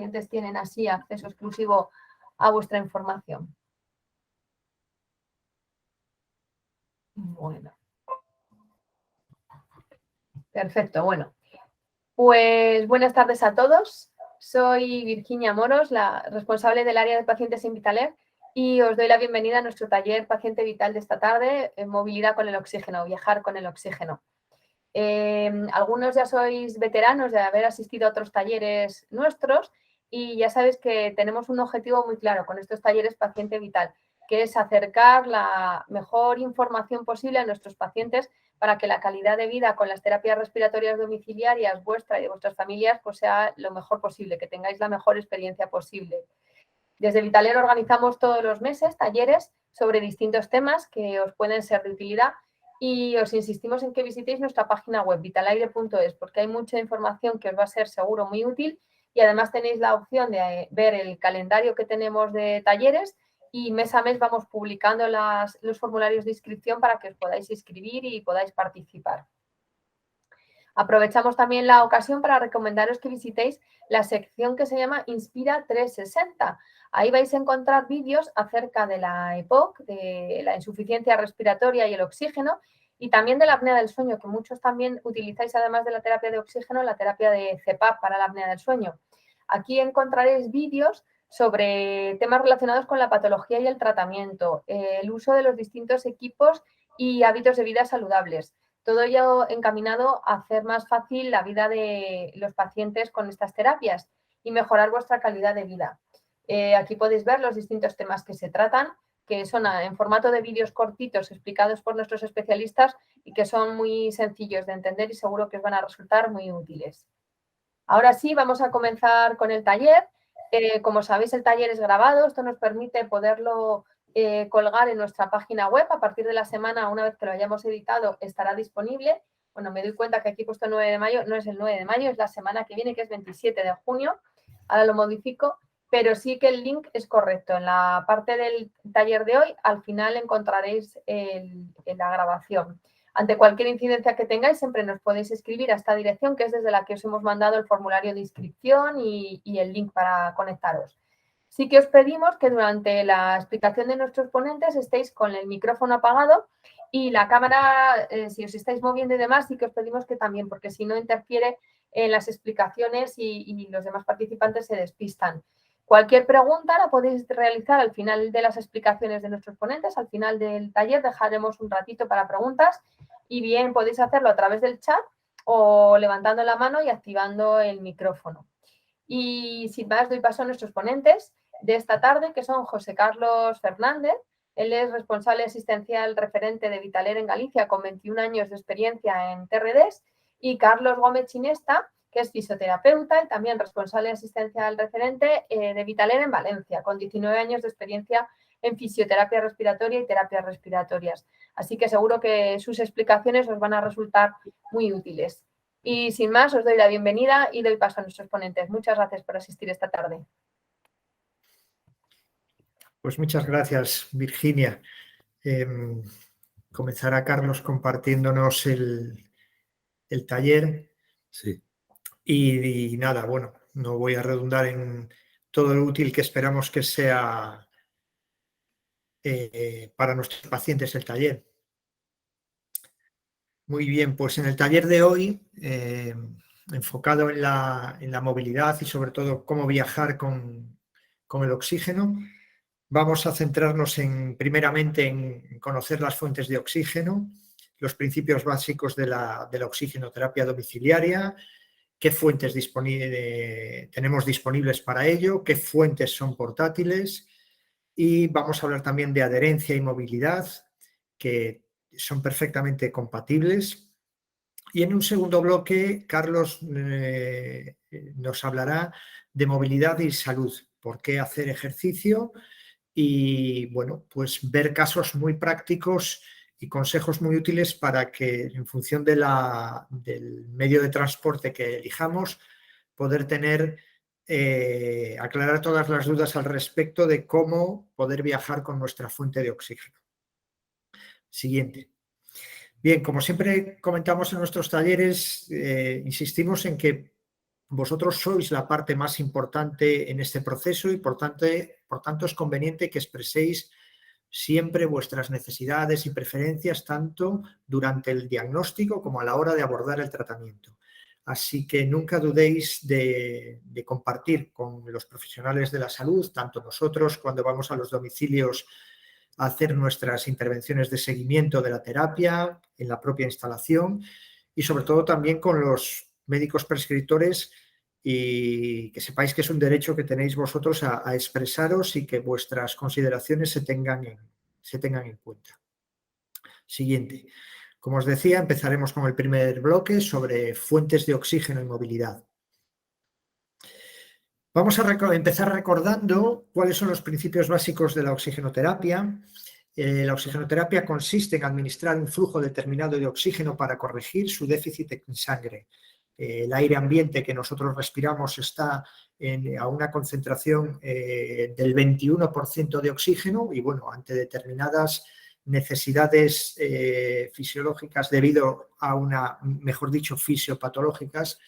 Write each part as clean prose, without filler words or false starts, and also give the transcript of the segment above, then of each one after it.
pacientes tienen así acceso exclusivo a vuestra información. Bueno. Perfecto, bueno. Pues buenas tardes a todos. Soy Virginia Moros, la responsable del área de pacientes en Vitaler, y os doy la bienvenida a nuestro taller Paciente Vital de esta tarde, Movilidad con el oxígeno, viajar con el oxígeno. Algunos ya sois veteranos de haber asistido a otros talleres nuestros y ya sabéis que tenemos un objetivo muy claro con estos talleres Paciente Vital, que es acercar la mejor información posible a nuestros pacientes para que la calidad de vida con las terapias respiratorias domiciliarias vuestra y de vuestras familias pues sea lo mejor posible, que tengáis la mejor experiencia posible. Desde Vitaler organizamos todos los meses talleres sobre distintos temas que os pueden ser de utilidad y os insistimos en que visitéis nuestra página web vitalaire.es porque hay mucha información que os va a ser seguro muy útil y además tenéis la opción de ver el calendario que tenemos de talleres y mes a mes vamos publicando los formularios de inscripción para que os podáis inscribir y podáis participar. Aprovechamos también la ocasión para recomendaros que visitéis la sección que se llama Inspira 360. Ahí vais a encontrar vídeos acerca de la EPOC, de la insuficiencia respiratoria y el oxígeno, y también de la apnea del sueño, que muchos también utilizáis, además de la terapia de oxígeno, la terapia de CPAP para la apnea del sueño. Aquí encontraréis vídeos sobre temas relacionados con la patología y el tratamiento, el uso de los distintos equipos y hábitos de vida saludables. Todo ello encaminado a hacer más fácil la vida de los pacientes con estas terapias y mejorar vuestra calidad de vida. Aquí podéis ver los distintos temas que se tratan, que son en formato de vídeos cortitos explicados por nuestros especialistas y que son muy sencillos de entender y seguro que os van a resultar muy útiles. Ahora sí, vamos a comenzar con el taller. Como sabéis, el taller es grabado. Esto nos permite poderlo colgar en nuestra página web. A partir de la semana, una vez que lo hayamos editado, estará disponible. Bueno, me doy cuenta que aquí he puesto 9 de mayo. No es el 9 de mayo, es la semana que viene, que es 27 de junio. Ahora lo modifico, pero sí que el link es correcto. En la parte del taller de hoy, al final encontraréis la grabación. Ante cualquier incidencia que tengáis, siempre nos podéis escribir a esta dirección, que es desde la que os hemos mandado el formulario de inscripción y el link para conectaros. Sí que os pedimos que durante la explicación de nuestros ponentes estéis con el micrófono apagado y la cámara, si os estáis moviendo y demás, sí que os pedimos que también, porque si no interfiere en las explicaciones y los demás participantes se despistan. Cualquier pregunta la podéis realizar al final de las explicaciones de nuestros ponentes. Al final del taller dejaremos un ratito para preguntas y bien podéis hacerlo a través del chat o levantando la mano y activando el micrófono. Y sin más, doy paso a nuestros ponentes de esta tarde, que son José Carlos Fernández. Él es responsable asistencial referente de Vitaler en Galicia con 21 años de experiencia en TRDs, y Carlos Gómez Chinesta, que es fisioterapeuta y también responsable asistencial referente de Vitaler en Valencia, con 19 años de experiencia en fisioterapia respiratoria y terapias respiratorias. Así que seguro que sus explicaciones os van a resultar muy útiles. Y sin más, os doy la bienvenida y doy paso a nuestros ponentes. Muchas gracias por asistir esta tarde. Pues muchas gracias, Virginia. Comenzará Carlos compartiéndonos el taller. Sí. Y nada, bueno, no voy a redundar en todo lo útil que esperamos que sea para nuestros pacientes el taller. Muy bien, pues en el taller de hoy, enfocado en la movilidad y sobre todo cómo viajar con el oxígeno, vamos a centrarnos primeramente en conocer las fuentes de oxígeno, los principios básicos de la oxigenoterapia domiciliaria, qué fuentes tenemos disponibles para ello, qué fuentes son portátiles, y vamos a hablar también de adherencia y movilidad, que son perfectamente compatibles. Y en un segundo bloque, Carlos nos hablará de movilidad y salud, por qué hacer ejercicio y, bueno, pues ver casos muy prácticos y consejos muy útiles para que, en función del medio de transporte que elijamos, poder aclarar todas las dudas al respecto de cómo poder viajar con nuestra fuente de oxígeno. Siguiente. Bien, como siempre comentamos en nuestros talleres, insistimos en que Vosotros sois la parte más importante en este proceso y por tanto es conveniente que expreséis siempre vuestras necesidades y preferencias tanto durante el diagnóstico como a la hora de abordar el tratamiento. Así que nunca dudéis de compartir con los profesionales de la salud, tanto nosotros cuando vamos a los domicilios a hacer nuestras intervenciones de seguimiento de la terapia, en la propia instalación y sobre todo también con los médicos prescriptores, y que sepáis que es un derecho que tenéis vosotros a expresaros y que vuestras consideraciones se tengan en cuenta. Siguiente. Como os decía, empezaremos con el primer bloque sobre fuentes de oxígeno y movilidad. Vamos a empezar recordando cuáles son los principios básicos de la oxigenoterapia. La oxigenoterapia consiste en administrar un flujo determinado de oxígeno para corregir su déficit en sangre. El aire ambiente que nosotros respiramos está a una concentración del 21% de oxígeno y, bueno, ante determinadas necesidades fisiológicas debido a mejor dicho, fisiopatológicas,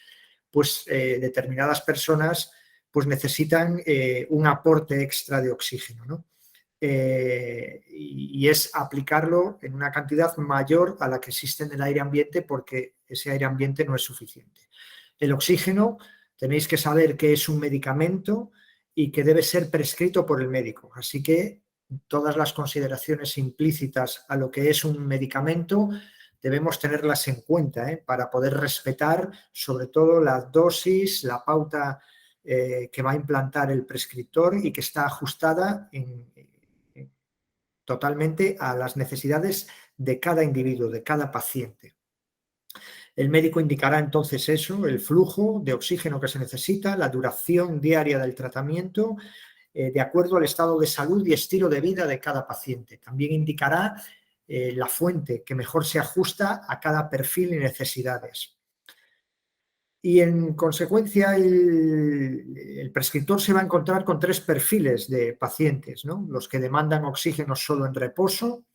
pues determinadas personas pues necesitan un aporte extra de oxígeno, ¿no? Y es aplicarlo en una cantidad mayor a la que existe en el aire ambiente porque ese aire ambiente no es suficiente. El oxígeno, tenéis que saber que es un medicamento y que debe ser prescrito por el médico. Así que todas las consideraciones implícitas a lo que es un medicamento debemos tenerlas en cuenta para poder respetar sobre todo la dosis, la pauta que va a implantar el prescriptor y que está ajustada totalmente a las necesidades de cada individuo, de cada paciente. El médico indicará entonces eso, el flujo de oxígeno que se necesita, la duración diaria del tratamiento, de acuerdo al estado de salud y estilo de vida de cada paciente. También indicará la fuente que mejor se ajusta a cada perfil y necesidades. Y en consecuencia el prescriptor se va a encontrar con 3 perfiles de pacientes, ¿no? Los que demandan oxígeno solo en reposo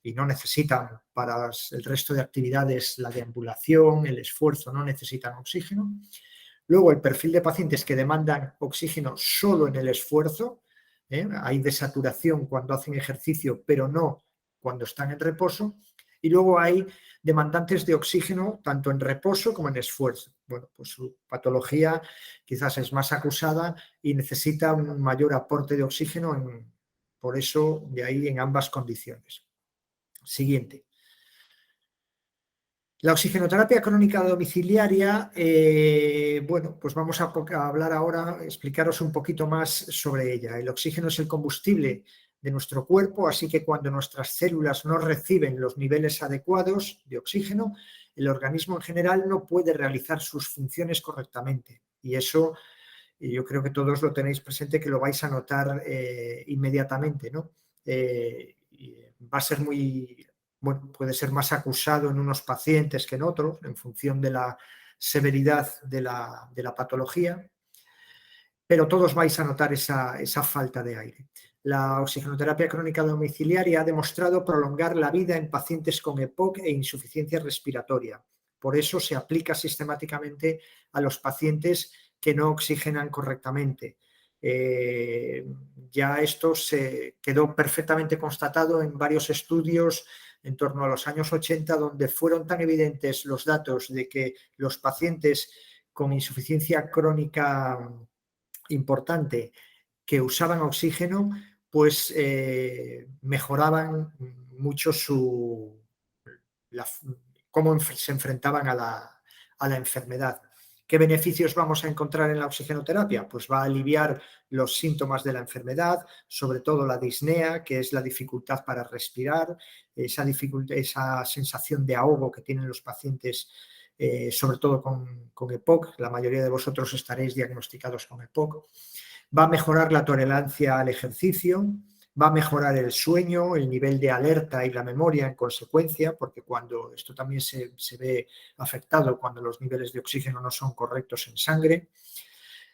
y no necesitan para el resto de actividades, la deambulación, el esfuerzo, no necesitan oxígeno. Luego el perfil de pacientes que demandan oxígeno solo en el esfuerzo, hay desaturación cuando hacen ejercicio, pero no cuando están en reposo. Y luego hay demandantes de oxígeno tanto en reposo como en esfuerzo. Bueno, pues su patología quizás es más acusada y necesita un mayor aporte de oxígeno, por eso de ahí en ambas condiciones. Siguiente. La oxigenoterapia crónica domiciliaria, bueno, pues vamos a hablar ahora, explicaros un poquito más sobre ella. El oxígeno es el combustible de nuestro cuerpo, así que cuando nuestras células no reciben los niveles adecuados de oxígeno, el organismo en general no puede realizar sus funciones correctamente. Y eso yo creo que todos lo tenéis presente, que lo vais a notar inmediatamente, ¿no? Va a ser bueno, puede ser más acusado en unos pacientes que en otros, en función de la severidad de la patología, pero todos vais a notar esa falta de aire. La oxigenoterapia crónica domiciliaria ha demostrado prolongar la vida en pacientes con EPOC e insuficiencia respiratoria. Por eso se aplica sistemáticamente a los pacientes que no oxigenan correctamente. Ya esto se quedó perfectamente constatado en varios estudios en torno a los años 80, donde fueron tan evidentes los datos de que los pacientes con insuficiencia crónica importante que usaban oxígeno, pues mejoraban mucho cómo se enfrentaban a la enfermedad. ¿Qué beneficios vamos a encontrar en la oxigenoterapia? Pues va a aliviar los síntomas de la enfermedad, sobre todo la disnea, que es la dificultad para respirar, esa sensación de ahogo que tienen los pacientes, sobre todo con EPOC. La mayoría de vosotros estaréis diagnosticados con EPOC. Va a mejorar la tolerancia al ejercicio, va a mejorar el sueño, el nivel de alerta y la memoria en consecuencia, porque cuando esto también se ve afectado cuando los niveles de oxígeno no son correctos en sangre.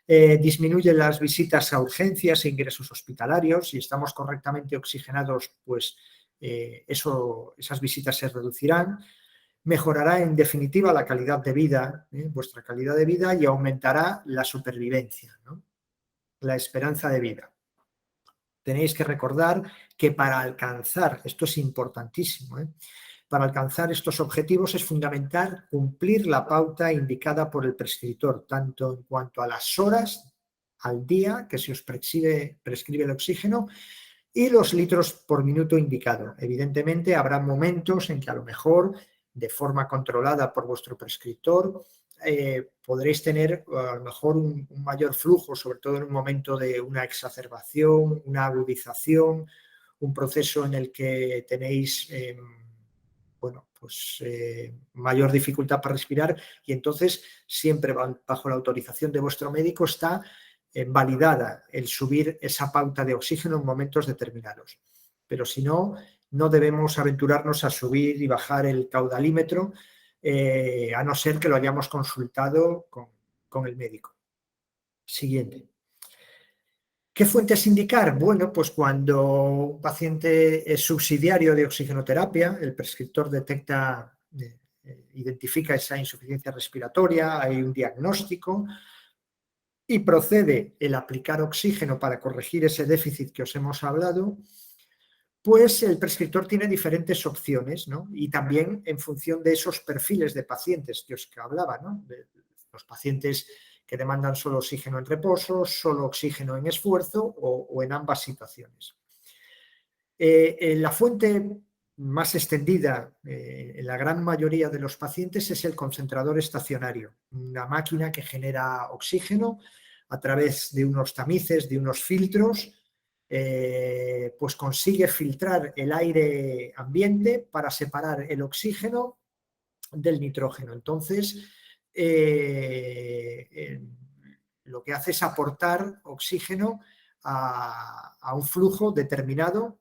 Disminuye las visitas a urgencias e ingresos hospitalarios. Si estamos correctamente oxigenados, pues esas visitas se reducirán. mejorará en definitiva la calidad de vida, vuestra calidad de vida, y aumentará la supervivencia, ¿no? La esperanza de vida. Tenéis que recordar que para alcanzar, esto es importantísimo, para alcanzar estos objetivos es fundamental cumplir la pauta indicada por el prescriptor, tanto en cuanto a las horas al día que se os prescribe el oxígeno y los litros por minuto indicado. Evidentemente habrá momentos en que a lo mejor, de forma controlada por vuestro prescriptor, podréis tener a lo mejor un mayor flujo, sobre todo en un momento de una exacerbación, una agudización, un proceso en el que tenéis mayor dificultad para respirar, y entonces siempre bajo la autorización de vuestro médico está validada el subir esa pauta de oxígeno en momentos determinados. Pero si no, no debemos aventurarnos a subir y bajar el caudalímetro, a no ser que lo hayamos consultado con el médico. Siguiente. ¿Qué fuentes indicar? Bueno, pues cuando un paciente es subsidiario de oxigenoterapia, el prescriptor identifica esa insuficiencia respiratoria, hay un diagnóstico y procede el aplicar oxígeno para corregir ese déficit que os hemos hablado, pues el prescriptor tiene diferentes opciones, ¿no? Y también en función de esos perfiles de pacientes que os hablaba, ¿no? De los pacientes que demandan solo oxígeno en reposo, solo oxígeno en esfuerzo o en ambas situaciones. La fuente más extendida en la gran mayoría de los pacientes es el concentrador estacionario, una máquina que genera oxígeno a través de unos tamices, de unos filtros, pues consigue filtrar el aire ambiente para separar el oxígeno del nitrógeno. Entonces, lo que hace es aportar oxígeno a un flujo determinado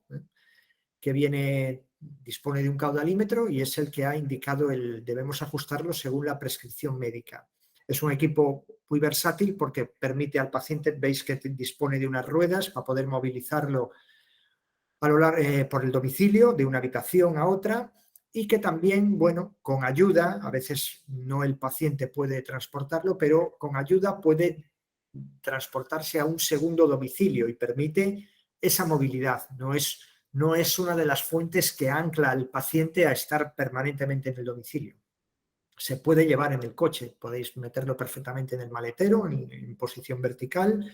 que dispone de un caudalímetro y es el que ha indicado debemos ajustarlo según la prescripción médica. Es un equipo muy versátil porque permite al paciente, veis que dispone de unas ruedas para poder movilizarlo por el domicilio, de una habitación a otra, y que también, bueno, con ayuda, a veces no el paciente puede transportarlo, pero con ayuda puede transportarse a un segundo domicilio y permite esa movilidad. No es una de las fuentes que ancla al paciente a estar permanentemente en el domicilio. Se puede llevar en el coche, podéis meterlo perfectamente en el maletero, en posición vertical,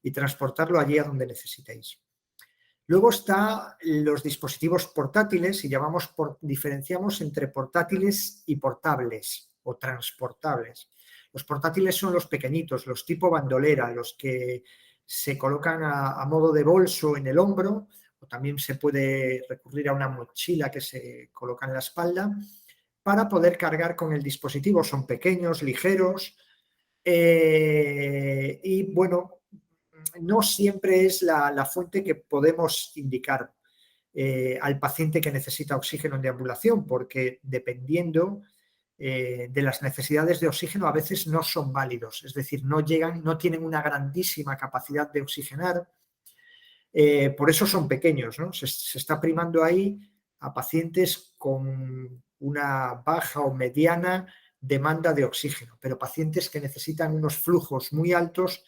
y transportarlo allí a donde necesitéis. Luego están los dispositivos portátiles y diferenciamos entre portátiles y portables o transportables. Los portátiles son los pequeñitos, los tipo bandolera, los que se colocan a modo de bolso en el hombro, o también se puede recurrir a una mochila que se coloca en la espalda para poder cargar con el dispositivo. Son pequeños, ligeros y bueno, no siempre es la fuente que podemos indicar al paciente que necesita oxígeno en deambulación, porque dependiendo de las necesidades de oxígeno a veces no son válidos, es decir, no tienen una grandísima capacidad de oxigenar, por eso son pequeños, ¿no? Se está primando ahí a pacientes con una baja o mediana demanda de oxígeno, pero pacientes que necesitan unos flujos muy altos,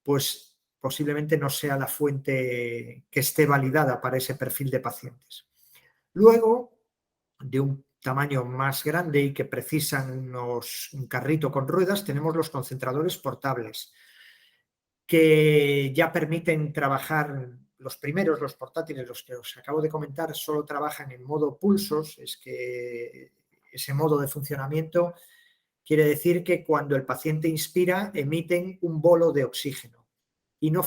pues posiblemente no sea la fuente que esté validada para ese perfil de pacientes. Luego, de un tamaño más grande y que precisan un carrito con ruedas, tenemos los concentradores portables, que ya permiten trabajar. Los primeros, los portátiles, los que os acabo de comentar, solo trabajan en modo pulsos. Es que ese modo de funcionamiento quiere decir que cuando el paciente inspira, emiten un bolo de oxígeno y no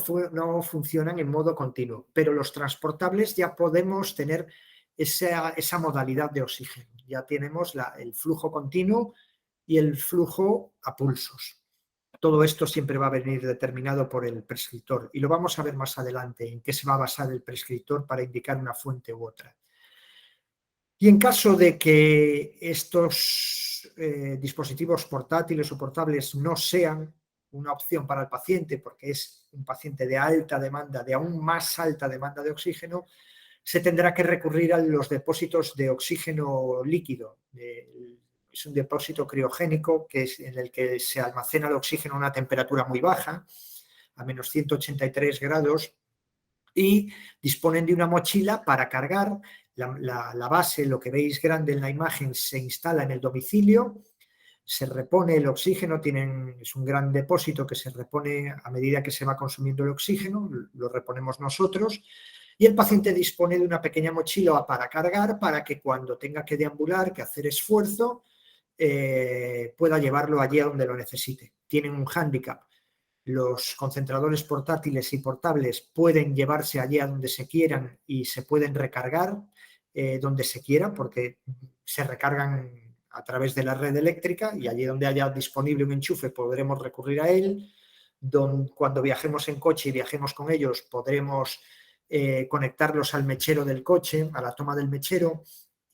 funcionan en modo continuo. Pero los transportables ya podemos tener esa modalidad de oxígeno. Ya tenemos el flujo continuo y el flujo a pulsos. Todo esto siempre va a venir determinado por el prescriptor y lo vamos a ver más adelante, en qué se va a basar el prescriptor para indicar una fuente u otra. Y en caso de que estos dispositivos portátiles o portables no sean una opción para el paciente, porque es un paciente de alta demanda, de aún más alta demanda de oxígeno, se tendrá que recurrir a los depósitos de oxígeno líquido. Es un depósito criogénico en el que se almacena el oxígeno a una temperatura muy baja, a menos 183 grados, y disponen de una mochila para cargar. La base, lo que veis grande en la imagen, se instala en el domicilio, se repone el oxígeno, es un gran depósito que se repone a medida que se va consumiendo el oxígeno, lo reponemos nosotros, y el paciente dispone de una pequeña mochila para cargar, para que cuando tenga que deambular, que hacer esfuerzo, pueda llevarlo allí a donde lo necesite. Tienen un hándicap. Los concentradores portátiles y portables pueden llevarse allí a donde se quieran y se pueden recargar donde se quiera, porque se recargan a través de la red eléctrica, y allí donde haya disponible un enchufe podremos recurrir a él. Cuando viajemos en coche y viajemos con ellos, podremos conectarlos al mechero del coche, a la toma del mechero,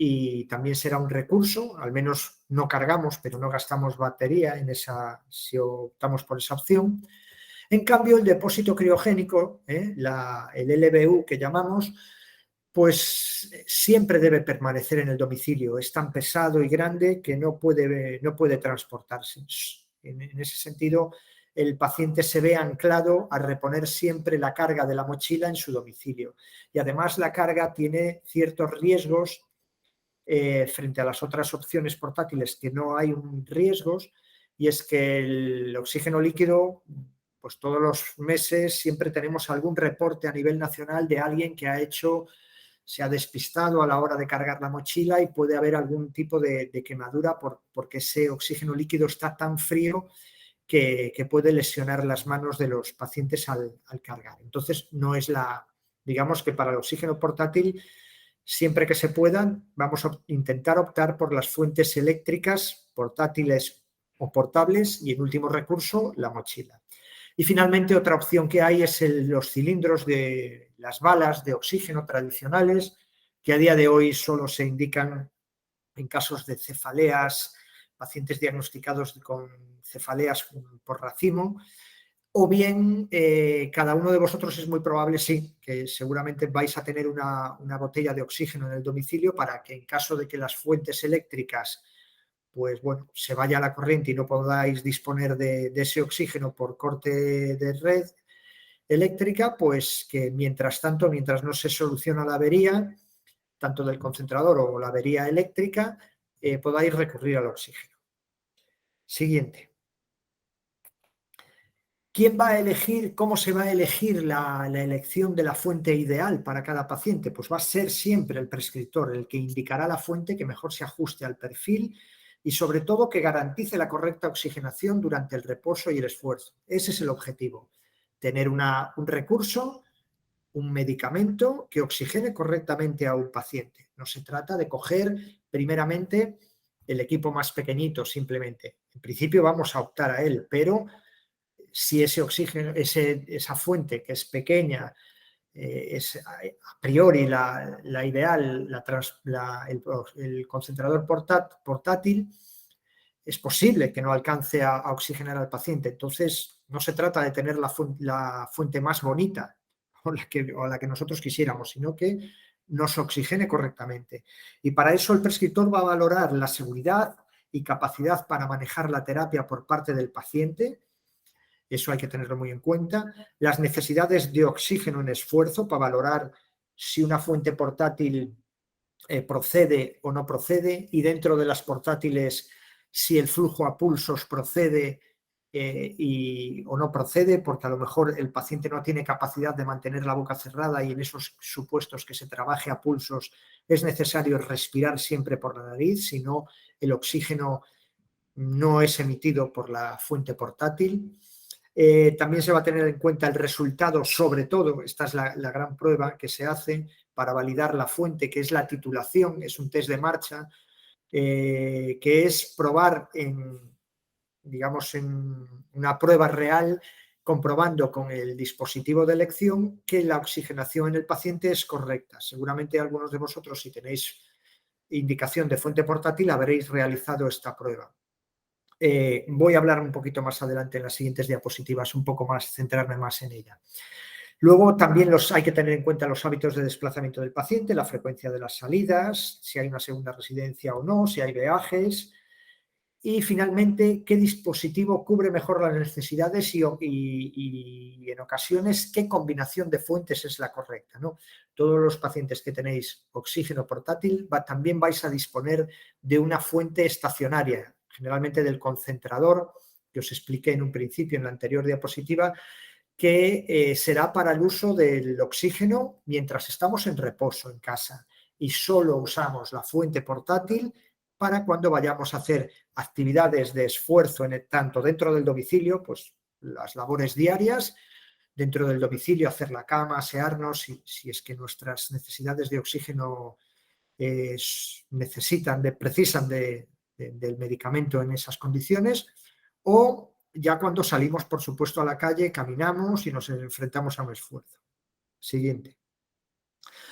y también será un recurso. Al menos no cargamos, pero no gastamos batería si optamos por esa opción. En cambio, el depósito criogénico, el LBU que llamamos, pues siempre debe permanecer en el domicilio. Es tan pesado y grande que no puede transportarse. En ese sentido, el paciente se ve anclado a reponer siempre la carga de la mochila en su domicilio. Y además la carga tiene ciertos riesgos frente a las otras opciones portátiles, que no hay riesgos, y es que el oxígeno líquido, pues todos los meses siempre tenemos algún reporte a nivel nacional de alguien que se ha despistado a la hora de cargar la mochila, y puede haber algún tipo de quemadura porque ese oxígeno líquido está tan frío que puede lesionar las manos de los pacientes al cargar. Entonces, digamos que para el oxígeno portátil, siempre que se puedan, vamos a intentar optar por las fuentes eléctricas, portátiles o portables, y en último recurso, la mochila. Y finalmente, otra opción que hay es los cilindros de las balas de oxígeno tradicionales, que a día de hoy solo se indican en casos de cefaleas, pacientes diagnosticados con cefaleas por racimo, o bien cada uno de vosotros es muy probable, sí, que seguramente vais a tener una botella de oxígeno en el domicilio, para que en caso de que las fuentes eléctricas, pues bueno, se vaya la corriente y no podáis disponer de ese oxígeno por corte de red eléctrica, pues que mientras tanto, mientras no se soluciona la avería, tanto del concentrador o la avería eléctrica, podáis recurrir al oxígeno. Siguiente. ¿Quién va a elegir, cómo se va a elegir la elección de la fuente ideal para cada paciente? Pues va a ser siempre el prescriptor el que indicará la fuente que mejor se ajuste al perfil y sobre todo que garantice la correcta oxigenación durante el reposo y el esfuerzo. Ese es el objetivo, tener un recurso, un medicamento que oxigene correctamente a un paciente. No se trata de coger primeramente el equipo más pequeñito simplemente. En principio vamos a optar a él, pero si ese oxígeno, esa fuente que es pequeña, es a priori la ideal, el concentrador portátil, es posible que no alcance a oxigenar al paciente. Entonces, no se trata de tener la fuente más bonita o la que nosotros quisiéramos, sino que nos oxigene correctamente. Y para eso el prescriptor va a valorar la seguridad y capacidad para manejar la terapia por parte del paciente. Eso hay que tenerlo muy en cuenta. Las necesidades de oxígeno en esfuerzo, para valorar si una fuente portátil procede o no procede, y dentro de las portátiles si el flujo a pulsos procede o no procede, porque a lo mejor el paciente no tiene capacidad de mantener la boca cerrada, y en esos supuestos que se trabaje a pulsos es necesario respirar siempre por la nariz, si no el oxígeno no es emitido por la fuente portátil. También se va a tener en cuenta el resultado, sobre todo, esta es la gran prueba que se hace para validar la fuente, que es la titulación, es un test de marcha, que es probar digamos, en una prueba real, comprobando con el dispositivo de elección que la oxigenación en el paciente es correcta. Seguramente algunos de vosotros, si tenéis indicación de fuente portátil, habréis realizado esta prueba. Voy a hablar un poquito más adelante en las siguientes diapositivas, un poco más, centrarme más en ella. Luego también hay que tener en cuenta los hábitos de desplazamiento del paciente, la frecuencia de las salidas, si hay una segunda residencia o no, si hay viajes. Y finalmente, qué dispositivo cubre mejor las necesidades y en ocasiones qué combinación de fuentes es la correcta, ¿no? Todos los pacientes que tenéis oxígeno portátil también vais a disponer de una fuente estacionaria, generalmente del concentrador que os expliqué en un principio en la anterior diapositiva, que será para el uso del oxígeno mientras estamos en reposo en casa y solo usamos la fuente portátil para cuando vayamos a hacer actividades de esfuerzo tanto dentro del domicilio, pues las labores diarias, dentro del domicilio, hacer la cama, asearnos, si es que nuestras necesidades de oxígeno precisan del medicamento en esas condiciones, o ya cuando salimos, por supuesto, a la calle, caminamos y nos enfrentamos a un esfuerzo. Siguiente.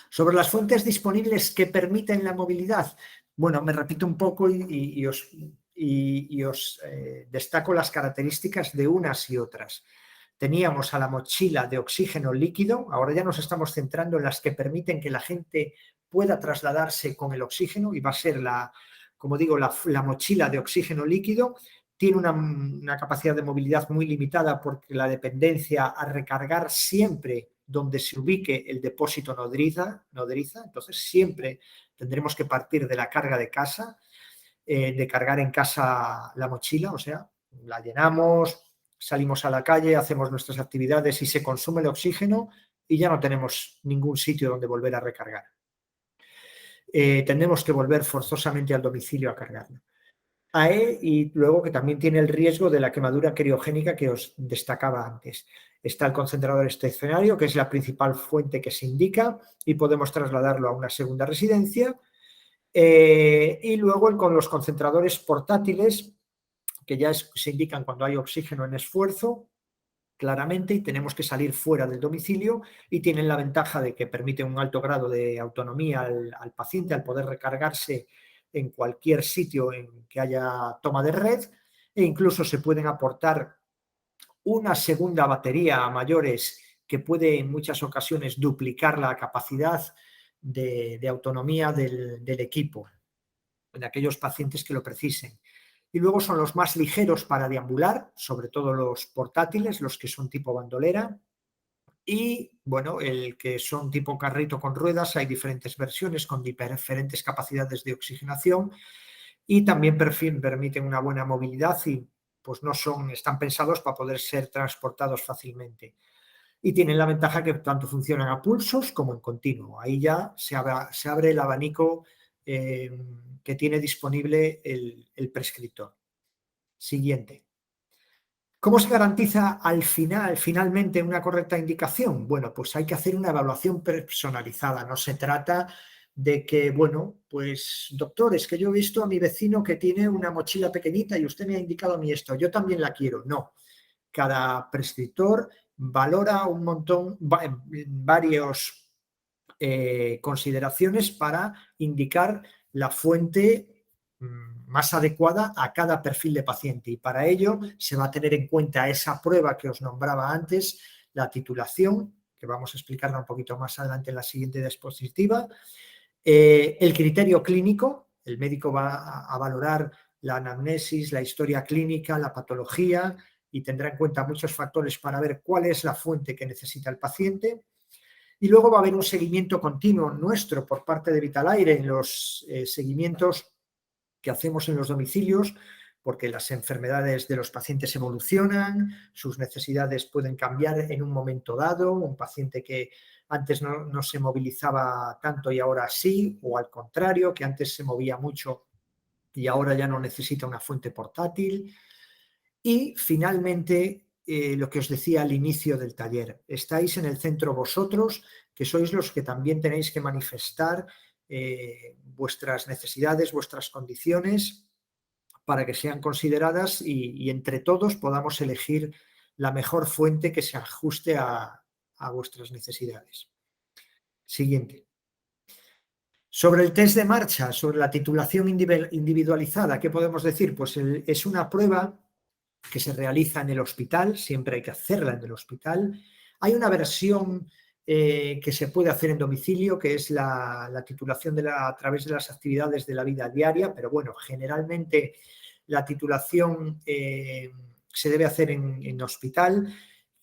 Sobre las fuentes disponibles que permiten la movilidad, bueno, me repito un poco y os destaco las características de unas y otras. Teníamos a la mochila de oxígeno líquido, ahora ya nos estamos centrando en las que permiten que la gente pueda trasladarse con el oxígeno y va a ser como digo, la mochila de oxígeno líquido. Tiene una capacidad de movilidad muy limitada porque la dependencia a recargar siempre donde se ubique el depósito nodriza, entonces siempre tendremos que partir de la carga de casa, de cargar en casa la mochila, o sea, la llenamos, salimos a la calle, hacemos nuestras actividades y se consume el oxígeno y ya no tenemos ningún sitio donde volver a recargar. Tendremos que volver forzosamente al domicilio a cargarlo. Y luego que también tiene el riesgo de la quemadura criogénica que os destacaba antes. Está el concentrador estacionario, que es la principal fuente que se indica, y podemos trasladarlo a una segunda residencia. Y luego con los concentradores portátiles, que ya se indican cuando hay oxígeno en esfuerzo, claramente, y tenemos que salir fuera del domicilio, y tienen la ventaja de que permiten un alto grado de autonomía al paciente al poder recargarse en cualquier sitio en que haya toma de red, e incluso se pueden aportar una segunda batería a mayores que puede en muchas ocasiones duplicar la capacidad de autonomía del equipo, de aquellos pacientes que lo precisen. Y luego son los más ligeros para deambular, sobre todo los portátiles, los que son tipo bandolera. Y, bueno, el que son tipo carrito con ruedas, hay diferentes versiones con diferentes capacidades de oxigenación y también permiten una buena movilidad y pues están pensados para poder ser transportados fácilmente. Y tienen la ventaja que tanto funcionan a pulsos como en continuo. Ahí ya se abre el abanico que tiene disponible el prescriptor. Siguiente. ¿Cómo se garantiza finalmente una correcta indicación? Bueno, pues hay que hacer una evaluación personalizada. No se trata de que, bueno, pues doctor, es que yo he visto a mi vecino que tiene una mochila pequeñita y usted me ha indicado a mí esto, yo también la quiero. No, cada prescriptor valora un montón, varios consideraciones para indicar la fuente más adecuada a cada perfil de paciente, y para ello se va a tener en cuenta esa prueba que os nombraba antes, la titulación, que vamos a explicarla un poquito más adelante en la siguiente diapositiva, el criterio clínico, el médico va a valorar la anamnesis, la historia clínica, la patología, y tendrá en cuenta muchos factores para ver cuál es la fuente que necesita el paciente. Y luego va a haber un seguimiento continuo nuestro por parte de Vitalaire en los seguimientos que hacemos en los domicilios, porque las enfermedades de los pacientes evolucionan, sus necesidades pueden cambiar en un momento dado, un paciente que antes no se movilizaba tanto y ahora sí, o al contrario, que antes se movía mucho y ahora ya no necesita una fuente portátil. Y finalmente, lo que os decía al inicio del taller, estáis en el centro vosotros, que sois los que también tenéis que manifestar vuestras necesidades, vuestras condiciones, para que sean consideradas y entre todos podamos elegir la mejor fuente que se ajuste a vuestras necesidades. Siguiente. Sobre el test de marcha, sobre la titulación individualizada, ¿qué podemos decir? Pues es una prueba que se realiza en el hospital, siempre hay que hacerla en el hospital. Hay una versión que se puede hacer en domicilio, que es la titulación a través de las actividades de la vida diaria, pero bueno, generalmente la titulación se debe hacer en hospital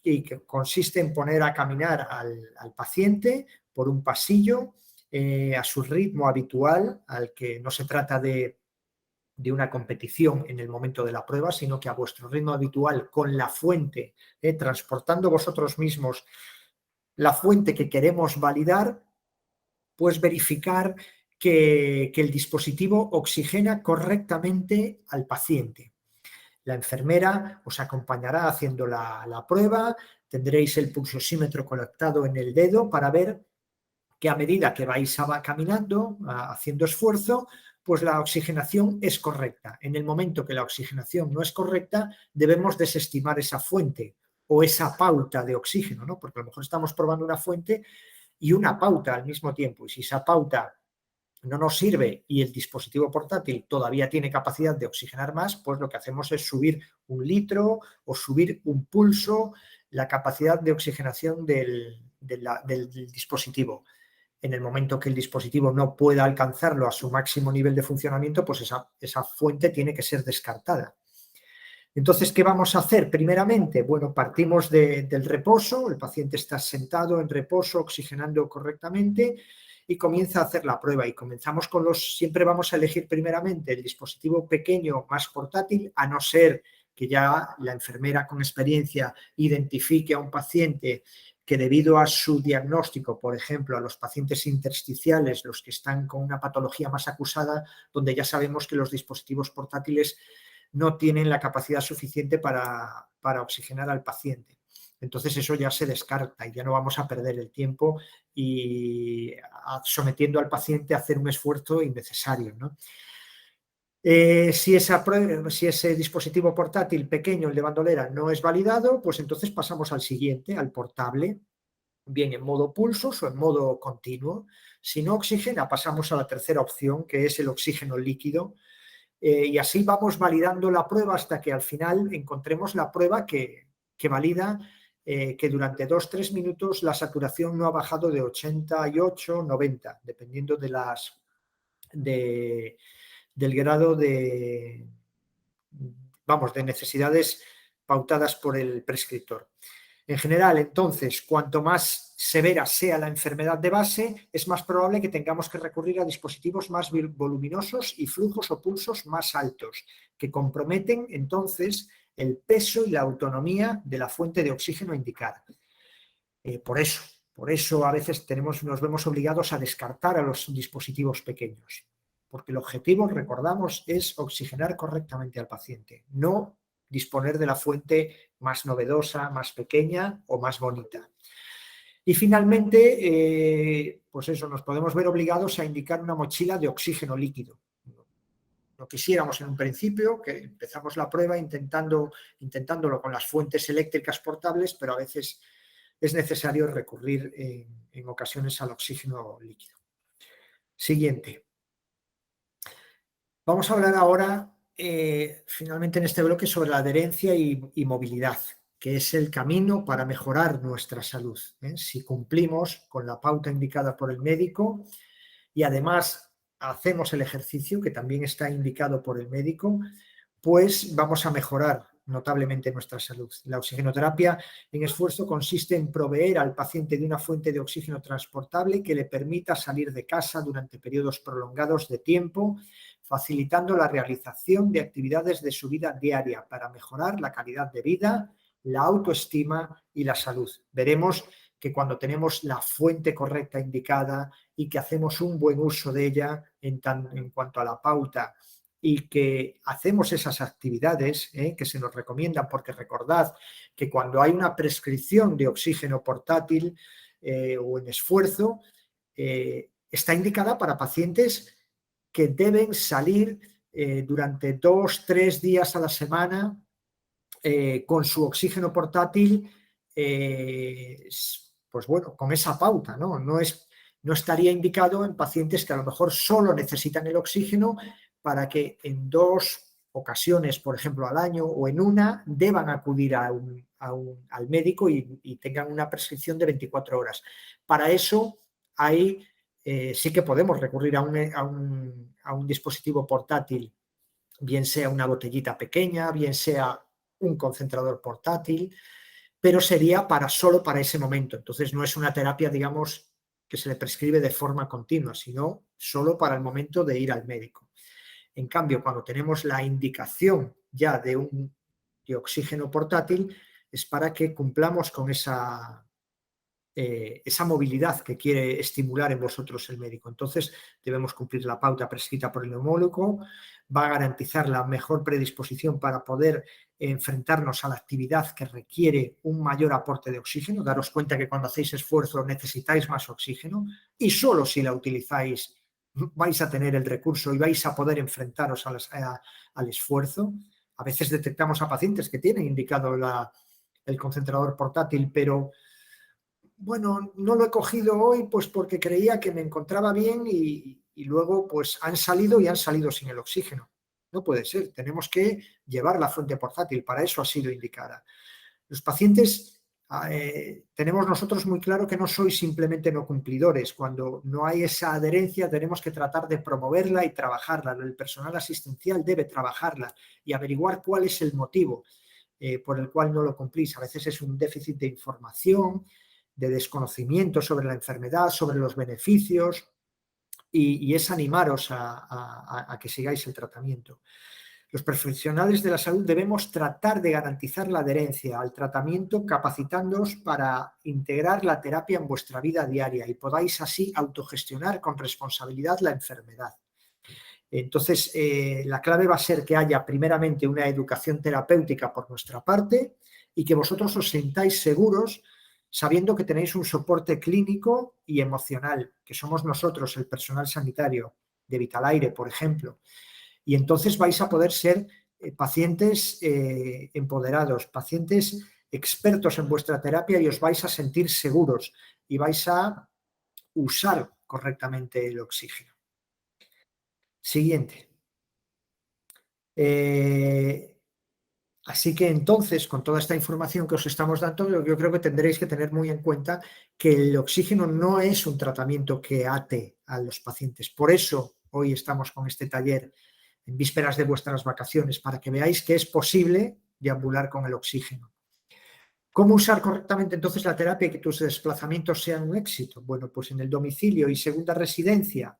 y que consiste en poner a caminar al paciente por un pasillo a su ritmo habitual, al que no se trata de una competición en el momento de la prueba, sino que a vuestro ritmo habitual con la fuente, transportando vosotros mismos la fuente que queremos validar, pues verificar que el dispositivo oxigena correctamente al paciente. La enfermera os acompañará haciendo la prueba, tendréis el pulsosímetro conectado en el dedo para ver que a medida que vais caminando, haciendo esfuerzo, pues la oxigenación es correcta. En el momento que la oxigenación no es correcta, debemos desestimar esa fuente o esa pauta de oxígeno, ¿no? Porque a lo mejor estamos probando una fuente y una pauta al mismo tiempo. Y si esa pauta no nos sirve y el dispositivo portátil todavía tiene capacidad de oxigenar más, pues lo que hacemos es subir 1 litro o subir un pulso la capacidad de oxigenación del dispositivo. En el momento que el dispositivo no pueda alcanzarlo a su máximo nivel de funcionamiento, pues esa fuente tiene que ser descartada. Entonces, ¿qué vamos a hacer? Primeramente, bueno, partimos del reposo, el paciente está sentado en reposo, oxigenando correctamente y comienza a hacer la prueba. Y comenzamos siempre vamos a elegir primeramente el dispositivo pequeño más portátil, a no ser que ya la enfermera con experiencia identifique a un paciente que debido a su diagnóstico, por ejemplo, a los pacientes intersticiales, los que están con una patología más acusada, donde ya sabemos que los dispositivos portátiles no tienen la capacidad suficiente para oxigenar al paciente. Entonces eso ya se descarta y ya no vamos a perder el tiempo y sometiendo al paciente a hacer un esfuerzo innecesario, ¿no? Si ese dispositivo portátil pequeño, el de bandolera, no es validado, pues entonces pasamos al siguiente, al portable, bien en modo pulsos o en modo continuo. Si no oxigena, pasamos a la tercera opción, que es el oxígeno líquido, y así vamos validando la prueba hasta que al final encontremos la prueba que valida que durante 2-3 minutos la saturación no ha bajado de 88-90, dependiendo del grado de necesidades pautadas por el prescriptor. En general, entonces, cuanto más severa sea la enfermedad de base, es más probable que tengamos que recurrir a dispositivos más voluminosos y flujos o pulsos más altos, que comprometen entonces el peso y la autonomía de la fuente de oxígeno indicada. Por eso a veces nos vemos obligados a descartar a los dispositivos pequeños, porque el objetivo, recordamos, es oxigenar correctamente al paciente, no disponer de la fuente más novedosa, más pequeña o más bonita. Y finalmente, pues eso, nos podemos ver obligados a indicar una mochila de oxígeno líquido. No quisiéramos en un principio, que empezamos la prueba intentándolo con las fuentes eléctricas portables, pero a veces es necesario recurrir en ocasiones al oxígeno líquido. Siguiente. Vamos a hablar ahora, finalmente en este bloque, sobre la adherencia y movilidad, que es el camino para mejorar nuestra salud. Si cumplimos con la pauta indicada por el médico y además hacemos el ejercicio, que también está indicado por el médico, pues vamos a mejorar notablemente nuestra salud. La oxigenoterapia en esfuerzo consiste en proveer al paciente de una fuente de oxígeno transportable que le permita salir de casa durante periodos prolongados de tiempo, facilitando la realización de actividades de su vida diaria para mejorar la calidad de vida, la autoestima y la salud. Veremos que cuando tenemos la fuente correcta indicada y que hacemos un buen uso de ella en cuanto a la pauta y que hacemos esas actividades que se nos recomiendan, porque recordad que cuando hay una prescripción de oxígeno portátil o en esfuerzo, está indicada para pacientes que deben salir durante 2-3 días a la semana con su oxígeno portátil, pues bueno, con esa pauta, ¿no? No estaría indicado en pacientes que a lo mejor solo necesitan el oxígeno para que en 2 ocasiones, por ejemplo, al año o en una, deban acudir a al médico y tengan una prescripción de 24 horas. Para eso sí que podemos recurrir a un dispositivo portátil, bien sea una botellita pequeña, bien sea un concentrador portátil, pero sería solo para ese momento. Entonces no es una terapia, digamos, que se le prescribe de forma continua, sino solo para el momento de ir al médico. En cambio, cuando tenemos la indicación ya de un de oxígeno portátil, es para que cumplamos con esa movilidad que quiere estimular en vosotros el médico. Entonces, debemos cumplir la pauta prescrita por el neumólogo, va a garantizar la mejor predisposición para poder enfrentarnos a la actividad que requiere un mayor aporte de oxígeno. Daros cuenta que cuando hacéis esfuerzo necesitáis más oxígeno y solo si la utilizáis vais a tener el recurso y vais a poder enfrentaros al esfuerzo. A veces detectamos a pacientes que tienen indicado el concentrador portátil, pero bueno, no lo he cogido hoy pues porque creía que me encontraba bien y luego pues han salido sin el oxígeno. No puede ser, tenemos que llevar la fuente portátil, para eso ha sido indicada. Los pacientes, tenemos nosotros muy claro que no sois simplemente no cumplidores. Cuando no hay esa adherencia tenemos que tratar de promoverla y trabajarla. El personal asistencial debe trabajarla y averiguar cuál es el motivo por el cual no lo cumplís. A veces es un déficit de información, de desconocimiento sobre la enfermedad, sobre los beneficios, y es animaros a que sigáis el tratamiento. Los profesionales de la salud debemos tratar de garantizar la adherencia al tratamiento, capacitándoos para integrar la terapia en vuestra vida diaria y podáis así autogestionar con responsabilidad la enfermedad. Entonces, la clave va a ser que haya primeramente una educación terapéutica por nuestra parte y que vosotros os sintáis seguros sabiendo que tenéis un soporte clínico y emocional, que somos nosotros, el personal sanitario de Vitalaire, por ejemplo. Y entonces vais a poder ser pacientes empoderados, pacientes expertos en vuestra terapia y os vais a sentir seguros y vais a usar correctamente el oxígeno. Siguiente. Así que entonces, con toda esta información que os estamos dando, yo creo que tendréis que tener muy en cuenta que el oxígeno no es un tratamiento que ate a los pacientes. Por eso hoy estamos con este taller en vísperas de vuestras vacaciones, para que veáis que es posible deambular con el oxígeno. ¿Cómo usar correctamente entonces la terapia y que tus desplazamientos sean un éxito? Bueno, pues en el domicilio y segunda residencia,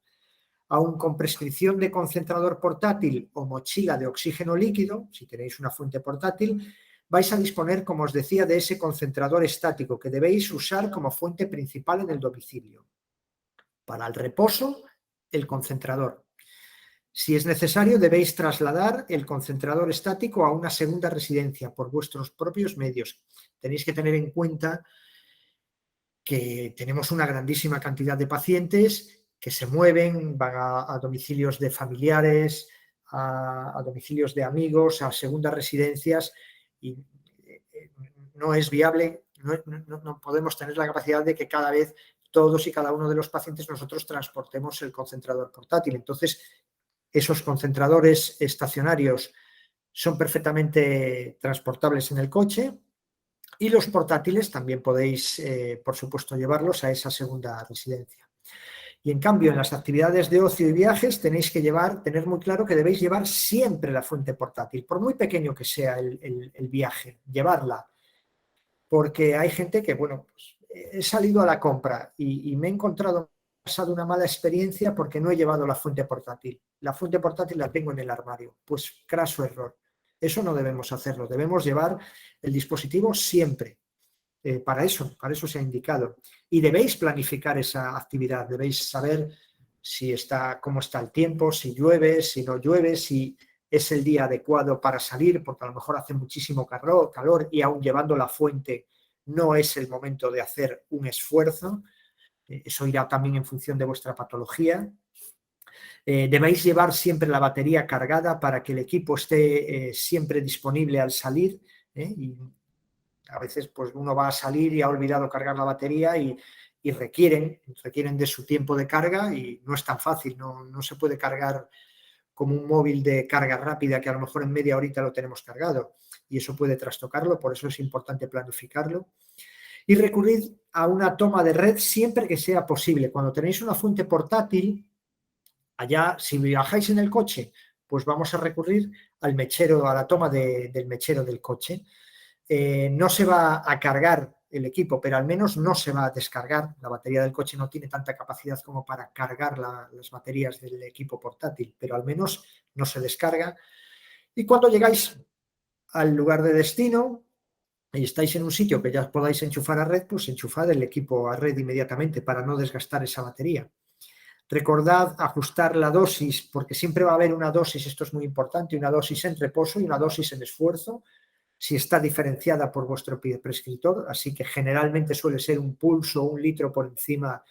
aún con prescripción de concentrador portátil o mochila de oxígeno líquido, si tenéis una fuente portátil, vais a disponer, como os decía, de ese concentrador estático que debéis usar como fuente principal en el domicilio. Para el reposo, el concentrador. Si es necesario, debéis trasladar el concentrador estático a una segunda residencia por vuestros propios medios. Tenéis que tener en cuenta que tenemos una grandísima cantidad de pacientes que se mueven, van a domicilios de familiares, a domicilios de amigos, a segundas residencias, y no es viable, no podemos tener la capacidad de que cada vez todos y cada uno de los pacientes nosotros transportemos el concentrador portátil. Entonces, esos concentradores estacionarios son perfectamente transportables en el coche y los portátiles también podéis, por supuesto, llevarlos a esa segunda residencia. Y en cambio, en las actividades de ocio y viajes tenéis que tener muy claro que debéis llevar siempre la fuente portátil, por muy pequeño que sea el viaje, llevarla. Porque hay gente que, bueno, pues, he salido a la compra y me he pasado una mala experiencia porque no he llevado la fuente portátil. La fuente portátil la tengo en el armario. Pues craso error. Eso no debemos hacerlo. Debemos llevar el dispositivo siempre. Para eso se ha indicado. Y debéis planificar esa actividad. Debéis saber cómo está el tiempo, si llueve, si no llueve, si es el día adecuado para salir, porque a lo mejor hace muchísimo calor y aún llevando la fuente no es el momento de hacer un esfuerzo. Eso irá también en función de vuestra patología. Debéis llevar siempre la batería cargada para que el equipo esté siempre disponible al salir. Y a veces pues, uno va a salir y ha olvidado cargar la batería y requieren de su tiempo de carga y no es tan fácil, no se puede cargar como un móvil de carga rápida que a lo mejor en media horita lo tenemos cargado. y eso puede trastocarlo, por eso es importante planificarlo. Y recurrir a una toma de red siempre que sea posible. Cuando tenéis una fuente portátil, allá, si viajáis en el coche, pues vamos a recurrir al mechero, a la toma del mechero del coche. No se va a cargar el equipo, pero al menos no se va a descargar. La batería del coche no tiene tanta capacidad como para cargar las baterías del equipo portátil, pero al menos no se descarga. Y cuando llegáis al lugar de destino y estáis en un sitio que ya podáis enchufar a red, pues enchufad el equipo a red inmediatamente para no desgastar esa batería. Recordad ajustar la dosis, porque siempre va a haber una dosis, esto es muy importante, una dosis en reposo y una dosis en esfuerzo, si está diferenciada por vuestro prescriptor, así que generalmente suele ser un pulso, 1 litro por encima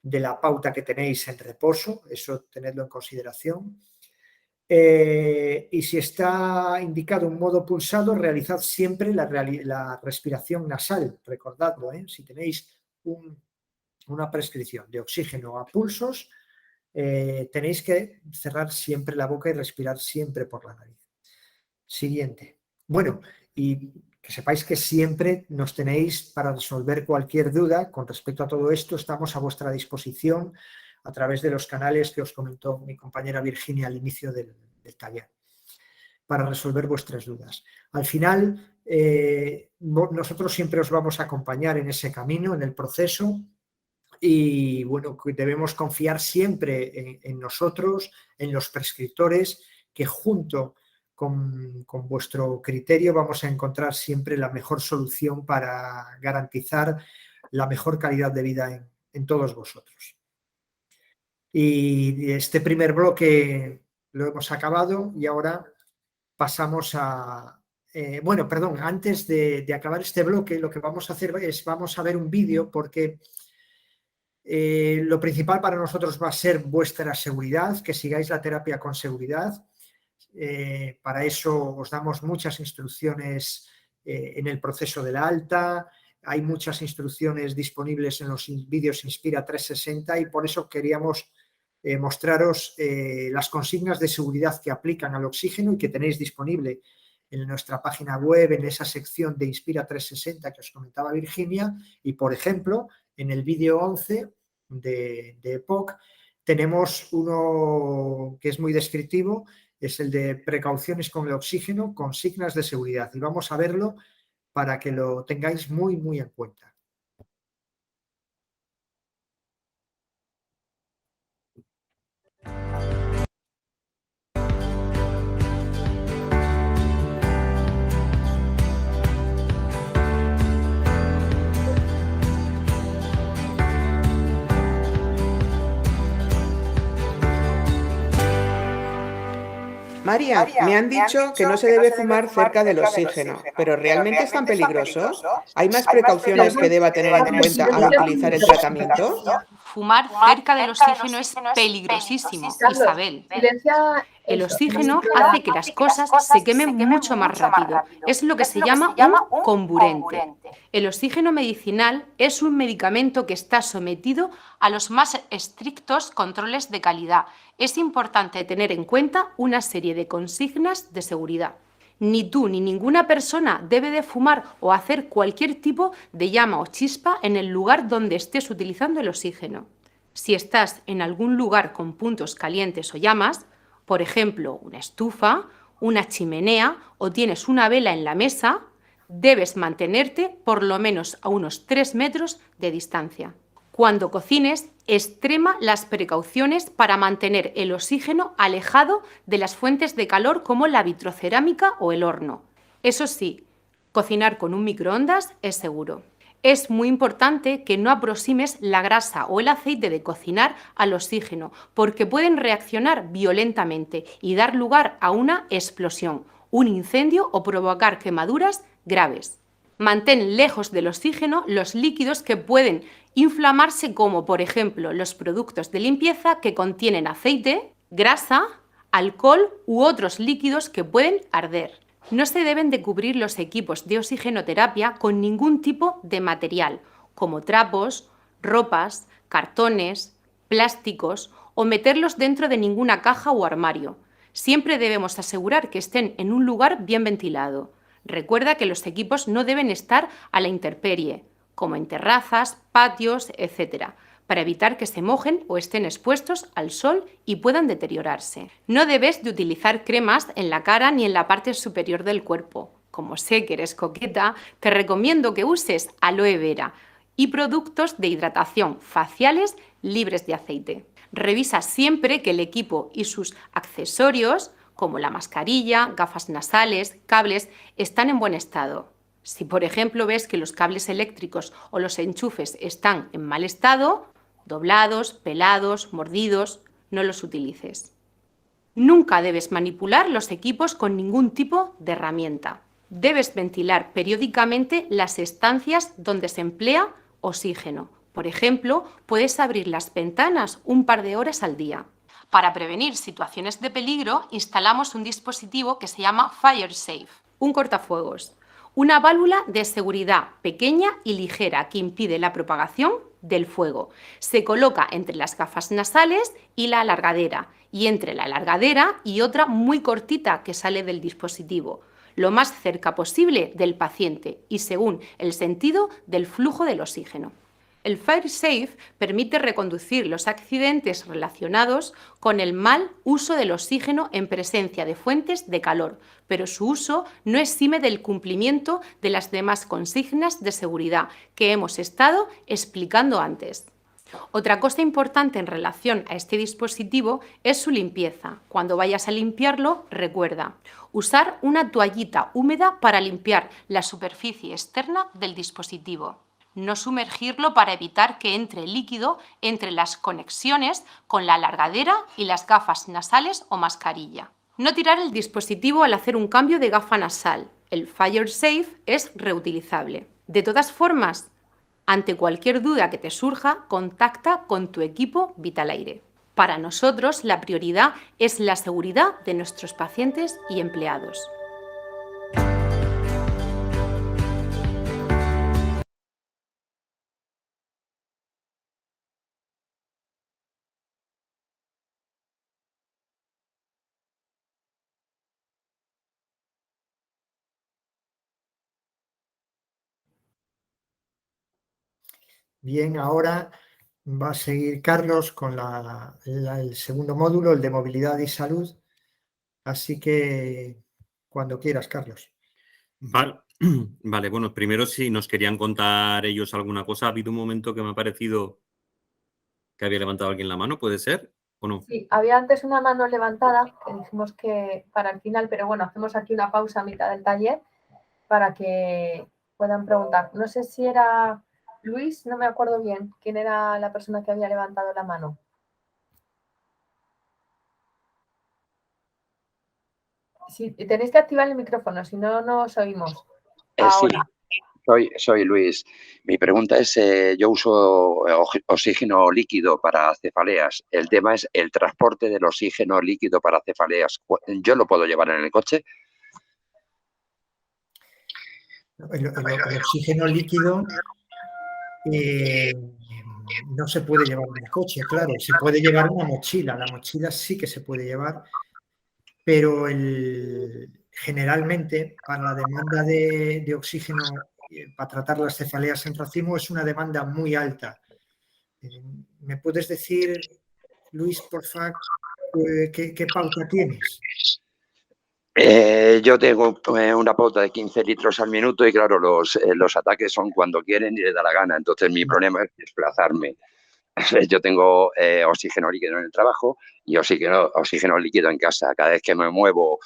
de la pauta que tenéis en reposo, eso tenedlo en consideración. Y si está indicado un modo pulsado, realizad siempre la respiración nasal, recordadlo, si tenéis una prescripción de oxígeno a pulsos, tenéis que cerrar siempre la boca y respirar siempre por la nariz. Siguiente. Bueno, y que sepáis que siempre nos tenéis para resolver cualquier duda con respecto a todo esto, estamos a vuestra disposición a través de los canales que os comentó mi compañera Virginia al inicio del taller, para resolver vuestras dudas. Al final, nosotros siempre os vamos a acompañar en ese camino, en el proceso, y bueno, debemos confiar siempre en nosotros, en los prescriptores, que junto con vuestro criterio vamos a encontrar siempre la mejor solución para garantizar la mejor calidad de vida en todos vosotros. Y este primer bloque lo hemos acabado y ahora pasamos a... bueno, perdón, antes de acabar este bloque, lo que vamos a hacer es, vamos a ver un vídeo porque lo principal para nosotros va a ser vuestra seguridad, que sigáis la terapia con seguridad. Para eso os damos muchas instrucciones en el proceso de la alta, hay muchas instrucciones disponibles en los vídeos Inspira 360 y por eso queríamos mostraros las consignas de seguridad que aplican al oxígeno y que tenéis disponible en nuestra página web, en esa sección de Inspira 360 que os comentaba Virginia, y por ejemplo, en el vídeo 11 de EPOC tenemos uno que es muy descriptivo, es el de precauciones con el oxígeno, consignas de seguridad, y vamos a verlo para que lo tengáis muy, muy en cuenta. María, me han dicho que no se debe fumar cerca del oxígeno, pero ¿realmente es tan peligroso? ¿Hay más precauciones que deba tener en cuenta al utilizar el tratamiento? Fumar cerca del oxígeno es peligrosísimo, Isabel. El oxígeno hace que las cosas se quemen mucho más rápido. Es lo que se llama un comburente. El oxígeno medicinal es un medicamento que está sometido a los más estrictos controles de calidad. Es importante tener en cuenta una serie de consignas de seguridad. Ni tú ni ninguna persona debe de fumar o hacer cualquier tipo de llama o chispa en el lugar donde estés utilizando el oxígeno. Si estás en algún lugar con puntos calientes o llamas, por ejemplo, una estufa, una chimenea o tienes una vela en la mesa, debes mantenerte por lo menos a unos 3 metros de distancia. Cuando cocines, extrema las precauciones para mantener el oxígeno alejado de las fuentes de calor como la vitrocerámica o el horno. Eso sí, cocinar con un microondas es seguro. Es muy importante que no aproximes la grasa o el aceite de cocinar al oxígeno, porque pueden reaccionar violentamente y dar lugar a una explosión, un incendio o provocar quemaduras graves. Mantén lejos del oxígeno los líquidos que pueden inflamarse, como por ejemplo los productos de limpieza que contienen aceite, grasa, alcohol u otros líquidos que pueden arder. No se deben de cubrir los equipos de oxigenoterapia con ningún tipo de material, como trapos, ropas, cartones, plásticos o meterlos dentro de ninguna caja o armario. Siempre debemos asegurar que estén en un lugar bien ventilado. Recuerda que los equipos no deben estar a la intemperie, como en terrazas, patios, etc., para evitar que se mojen o estén expuestos al sol y puedan deteriorarse. No debes de utilizar cremas en la cara ni en la parte superior del cuerpo. Como sé que eres coqueta, te recomiendo que uses aloe vera y productos de hidratación faciales libres de aceite. Revisa siempre que el equipo y sus accesorios, como la mascarilla, gafas nasales, cables, están en buen estado. Si, por ejemplo, ves que los cables eléctricos o los enchufes están en mal estado, doblados, pelados, mordidos, no los utilices. Nunca debes manipular los equipos con ningún tipo de herramienta. Debes ventilar periódicamente las estancias donde se emplea oxígeno. Por ejemplo, puedes abrir las ventanas un par de horas al día. Para prevenir situaciones de peligro, instalamos un dispositivo que se llama FireSafe, un cortafuegos, una válvula de seguridad pequeña y ligera que impide la propagación del fuego. Se coloca entre las gafas nasales y la alargadera, y entre la alargadera y otra muy cortita que sale del dispositivo, lo más cerca posible del paciente y según el sentido del flujo del oxígeno. El FireSafe permite reconducir los accidentes relacionados con el mal uso del oxígeno en presencia de fuentes de calor, pero su uso no exime del cumplimiento de las demás consignas de seguridad que hemos estado explicando antes. Otra cosa importante en relación a este dispositivo es su limpieza. Cuando vayas a limpiarlo, recuerda usar una toallita húmeda para limpiar la superficie externa del dispositivo. No sumergirlo para evitar que entre líquido entre las conexiones con la alargadera y las gafas nasales o mascarilla. No tirar el dispositivo al hacer un cambio de gafa nasal. El FireSafe es reutilizable. De todas formas, ante cualquier duda que te surja, contacta con tu equipo Vitalaire. Para nosotros, la prioridad es la seguridad de nuestros pacientes y empleados. Bien, ahora va a seguir Carlos con el segundo módulo, el de movilidad y salud. Así que cuando quieras, Carlos. Vale, bueno, primero si nos querían contar ellos alguna cosa. Ha habido un momento que me ha parecido que había levantado alguien la mano, ¿puede ser o no? Sí, había antes una mano levantada que dijimos que para el final, pero bueno, hacemos aquí una pausa a mitad del taller para que puedan preguntar. No sé si era Luis, no me acuerdo bien quién era la persona que había levantado la mano. Sí, tenéis que activar el micrófono, si no, no os oímos. Ahora. Sí, soy Luis. Mi pregunta es, yo uso oxígeno líquido para cefaleas. El tema es el transporte del oxígeno líquido para cefaleas. ¿Yo lo puedo llevar en el coche? El oxígeno líquido no se puede llevar en el coche, claro. Se puede llevar una mochila. La mochila sí que se puede llevar, pero generalmente para la demanda de oxígeno para tratar las cefaleas en racimo es una demanda muy alta. ¿Me puedes decir, Luis, por favor, qué pauta tienes? Yo tengo una pauta de 15 litros al minuto y claro, los ataques son cuando quieren y les da la gana. Entonces mi problema es desplazarme. Yo tengo oxígeno líquido en el trabajo y oxígeno líquido en casa. Cada vez que me muevo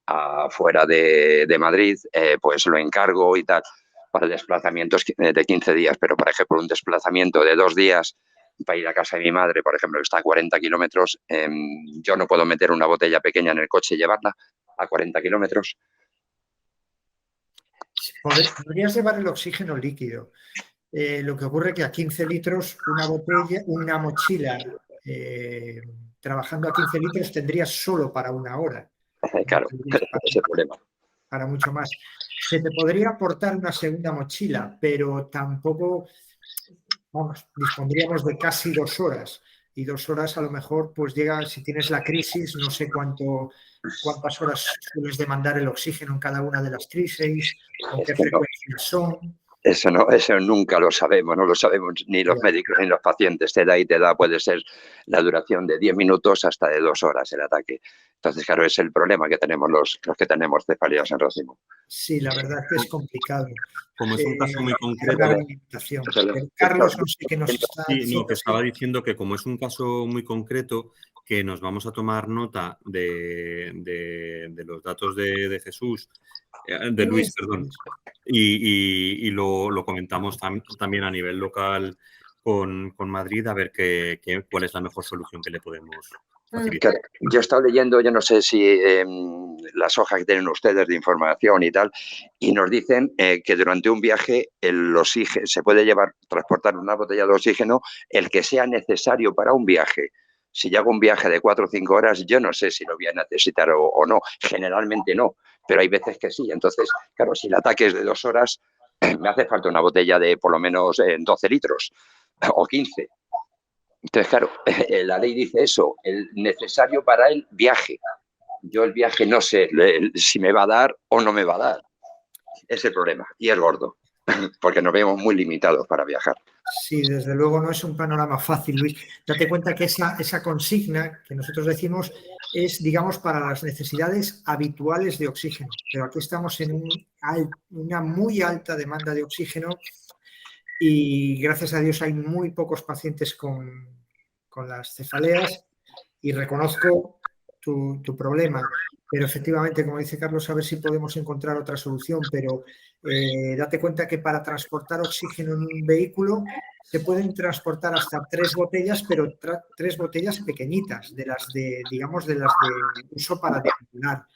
afuera de Madrid, pues lo encargo y tal para desplazamientos de 15 días. Pero, por ejemplo, un desplazamiento de 2 días para ir a casa de mi madre, por ejemplo, que está a 40 kilómetros, yo no puedo meter una botella pequeña en el coche y llevarla a 40 kilómetros. Podrías llevar el oxígeno líquido. Lo que ocurre es que a 15 litros una mochila trabajando a 15 litros tendrías solo para 1 hora. Claro, ese problema. Para mucho más. Se te podría aportar una segunda mochila, pero tampoco, dispondríamos de casi 2 horas. y 2 horas a lo mejor pues llega, si tienes la crisis, no sé cuántas horas sueles demandar el oxígeno en cada una de las crisis, con qué frecuencias son. Eso nunca lo sabemos, no lo sabemos ni los médicos ni los pacientes. Te da, puede ser la duración de 10 minutos hasta de 2 horas el ataque. Entonces, claro, es el problema que tenemos los que tenemos cefaleas en racimo. Sí, la verdad que es complicado. Como es un caso muy concreto. Carlos, no sé qué nos está diciendo. Te estaba diciendo que como es un caso muy concreto, que nos vamos a tomar nota de los datos de Jesús, de Luis, perdón, y lo comentamos también a nivel local con Madrid a ver cuál es la mejor solución que le podemos facilitar. Claro, yo he estado leyendo, yo no sé si las hojas que tienen ustedes de información y tal, y nos dicen que durante un viaje el oxígeno se puede transportar una botella de oxígeno el que sea necesario para un viaje. Si yo hago un viaje de 4 o 5 horas, yo no sé si lo voy a necesitar o no. Generalmente no, pero hay veces que sí. Entonces, claro, si el ataque es de 2 horas, me hace falta una botella de por lo menos 12 litros o 15. Entonces, claro, la ley dice eso, el necesario para el viaje. Yo el viaje no sé si me va a dar o no me va a dar. Es el problema y es gordo, porque nos vemos muy limitados para viajar. Sí, desde luego no es un panorama fácil, Luis. Date cuenta que esa consigna que nosotros decimos es, digamos, para las necesidades habituales de oxígeno. Pero aquí estamos en una muy alta demanda de oxígeno y gracias a Dios hay muy pocos pacientes con las cefaleas y reconozco tu problema. Pero efectivamente, como dice Carlos, a ver si podemos encontrar otra solución, pero date cuenta que para transportar oxígeno en un vehículo se pueden transportar hasta 3 botellas, pero 3 botellas pequeñitas, digamos, de las de uso particular,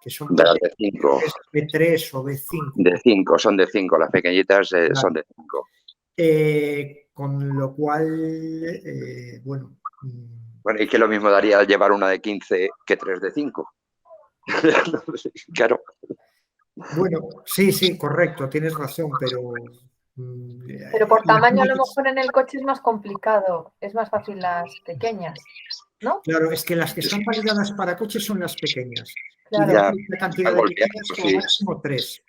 que son de las de 5. B3 o B5. De 5, son de 5, las pequeñitas claro. Son de 5. Con lo cual, bueno... Bueno, y que lo mismo daría llevar una de 15 que 3 de 5. Claro. Bueno, sí, correcto, tienes razón, pero... Pero por tamaño a lo mejor en el coche es más complicado, es más fácil las pequeñas, ¿no? Claro, es que las que están validadas para coches son las pequeñas. Claro. Y de cantidad de pequeñas como máximo 3.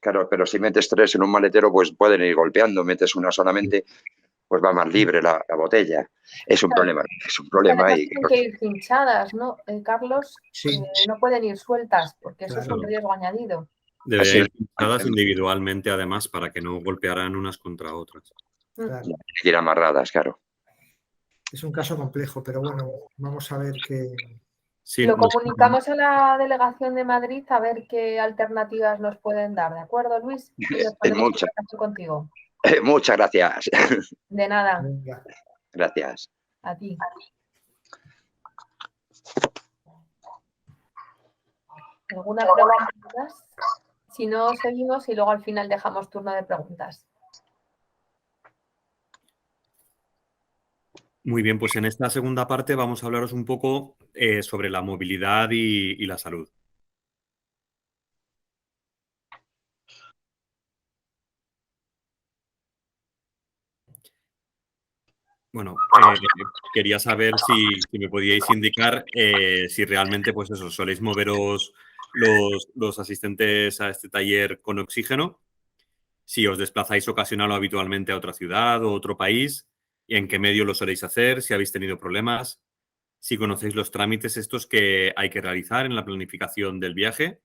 Claro, pero si metes 3 en un maletero, pues pueden ir golpeando, metes una solamente... pues va más libre la botella. Es un problema, es un problema. Y tienen que ir hinchadas, ¿no, Carlos? Sí. No pueden ir sueltas, porque eso es un riesgo añadido. Deberían ir hinchadas individualmente, además, para que no golpearan unas contra otras. Claro. Ir amarradas, claro. Es un caso complejo, pero bueno, vamos a ver qué... Sí, lo comunicamos a la delegación de Madrid a ver qué alternativas nos pueden dar, ¿de acuerdo, Luis? Muchas. Contigo. Muchas gracias. De nada. Gracias. A ti. ¿Alguna pregunta más? Si no, seguimos y luego al final dejamos turno de preguntas. Muy bien, pues en esta segunda parte vamos a hablaros un poco sobre la movilidad y la salud. Bueno, quería saber si me podíais indicar si realmente, pues eso, soléis moveros los asistentes a este taller con oxígeno, si os desplazáis ocasional o habitualmente a otra ciudad o otro país, y en qué medio lo soléis hacer, si habéis tenido problemas, si conocéis los trámites estos que hay que realizar en la planificación del viaje,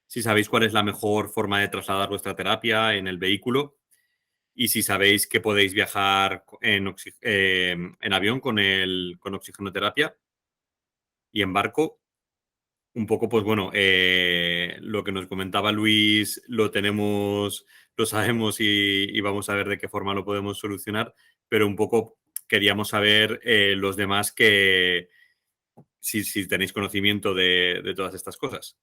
si sabéis cuál es la mejor forma de trasladar vuestra terapia en el vehículo, y si sabéis que podéis viajar en avión con oxigenoterapia y en barco. Un poco, pues bueno, lo que nos comentaba Luis lo sabemos y vamos a ver de qué forma lo podemos solucionar, pero un poco queríamos saber los demás que si tenéis conocimiento de todas estas cosas.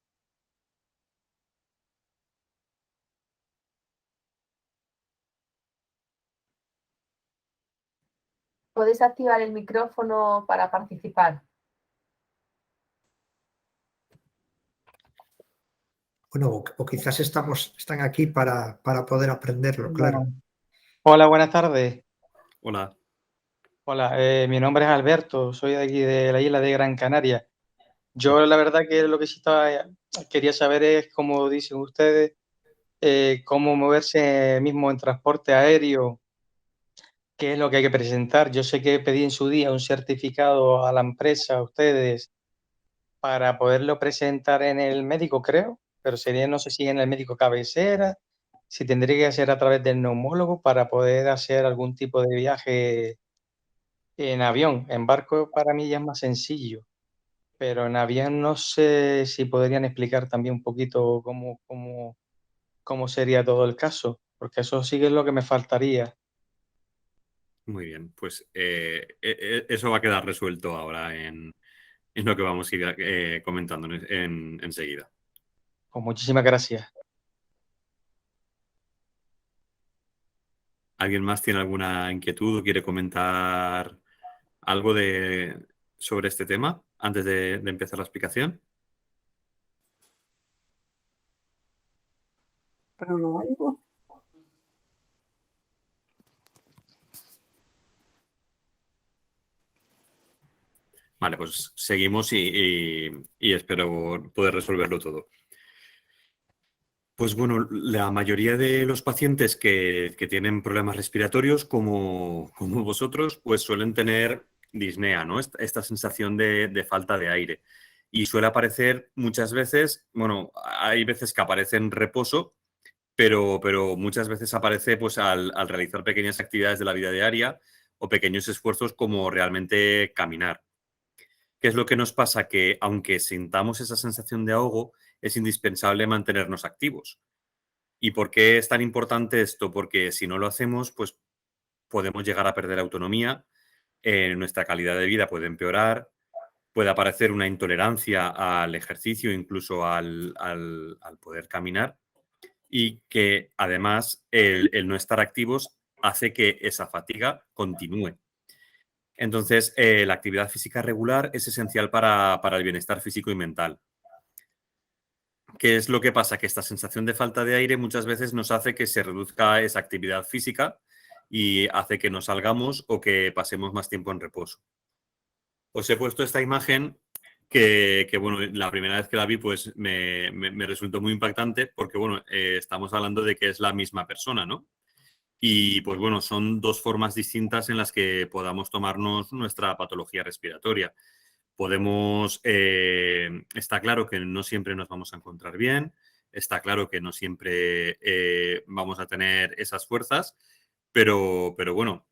Podéis activar el micrófono para participar. Bueno, o quizás están aquí para poder aprenderlo, claro. Hola, buenas tardes. Hola. Hola, mi nombre es Alberto, soy de aquí de la isla de Gran Canaria. Yo la verdad que lo que sí quería saber es, como dicen ustedes, cómo moverse mismo en transporte aéreo, qué es lo que hay que presentar. Yo sé que pedí en su día un certificado a la empresa, a ustedes, para poderlo presentar en el médico, creo, pero sería, no sé si en el médico cabecera, si tendría que hacer a través del neumólogo para poder hacer algún tipo de viaje en avión. En barco para mí ya es más sencillo, pero en avión no sé si podrían explicar también un poquito cómo sería todo el caso, porque eso sí que es lo que me faltaría. Muy bien, pues eso va a quedar resuelto ahora en lo que vamos a ir comentando enseguida. Pues muchísimas gracias. ¿Alguien más tiene alguna inquietud o quiere comentar algo sobre este tema antes de empezar la explicación? Vale, pues seguimos y espero poder resolverlo todo. Pues bueno, la mayoría de los pacientes que tienen problemas respiratorios, como vosotros, pues suelen tener disnea, ¿no? Esta sensación de falta de aire. Y suele aparecer muchas veces, bueno, hay veces que aparece en reposo, pero muchas veces aparece pues al realizar pequeñas actividades de la vida diaria o pequeños esfuerzos como realmente caminar. ¿Qué es lo que nos pasa? Que aunque sintamos esa sensación de ahogo, es indispensable mantenernos activos. ¿Y por qué es tan importante esto? Porque si no lo hacemos, pues podemos llegar a perder autonomía, nuestra calidad de vida puede empeorar, puede aparecer una intolerancia al ejercicio, incluso al poder caminar, y que además el no estar activos hace que esa fatiga continúe. Entonces, la actividad física regular es esencial para el bienestar físico y mental. ¿Qué es lo que pasa? Que esta sensación de falta de aire muchas veces nos hace que se reduzca esa actividad física y hace que no salgamos o que pasemos más tiempo en reposo. Os he puesto esta imagen que bueno, la primera vez que la vi pues me resultó muy impactante porque, bueno, estamos hablando de que es la misma persona, ¿no? Y pues bueno, son dos formas distintas en las que podamos tomarnos nuestra patología respiratoria. Está claro que no siempre nos vamos a encontrar bien, está claro que no siempre vamos a tener esas fuerzas, pero bueno,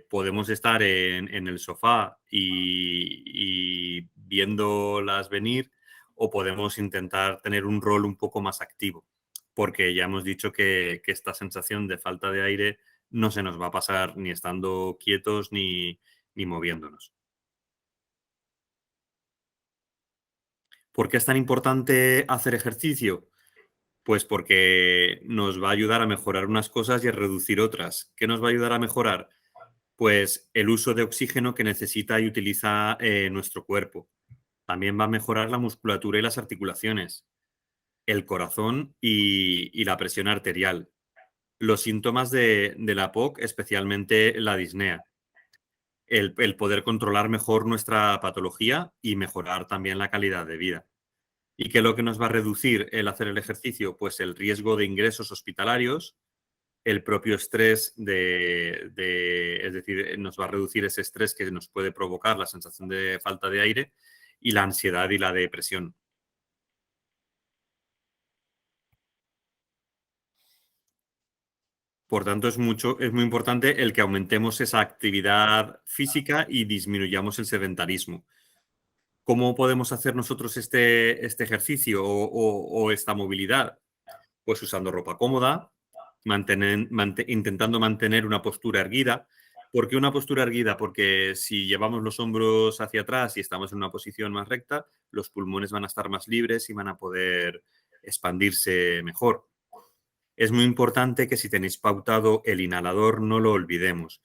podemos estar en el sofá y viéndolas venir o podemos intentar tener un rol un poco más activo, porque ya hemos dicho que esta sensación de falta de aire no se nos va a pasar ni estando quietos ni moviéndonos. ¿Por qué es tan importante hacer ejercicio? Pues porque nos va a ayudar a mejorar unas cosas y a reducir otras. ¿Qué nos va a ayudar a mejorar? Pues el uso de oxígeno que necesita y utiliza nuestro cuerpo. También va a mejorar la musculatura y las articulaciones, el corazón y la presión arterial. Los síntomas de la POC, especialmente la disnea. El poder controlar mejor nuestra patología y mejorar también la calidad de vida. ¿Y qué es lo que nos va a reducir el hacer el ejercicio? Pues el riesgo de ingresos hospitalarios, el propio estrés es decir, nos va a reducir ese estrés que nos puede provocar la sensación de falta de aire y la ansiedad y la depresión. Por tanto, es muy importante el que aumentemos esa actividad física y disminuyamos el sedentarismo. ¿Cómo podemos hacer nosotros este ejercicio o esta movilidad? Pues usando ropa cómoda, intentando mantener una postura erguida. ¿Por qué una postura erguida? Porque si llevamos los hombros hacia atrás y estamos en una posición más recta, los pulmones van a estar más libres y van a poder expandirse mejor. Es muy importante que si tenéis pautado el inhalador, no lo olvidemos.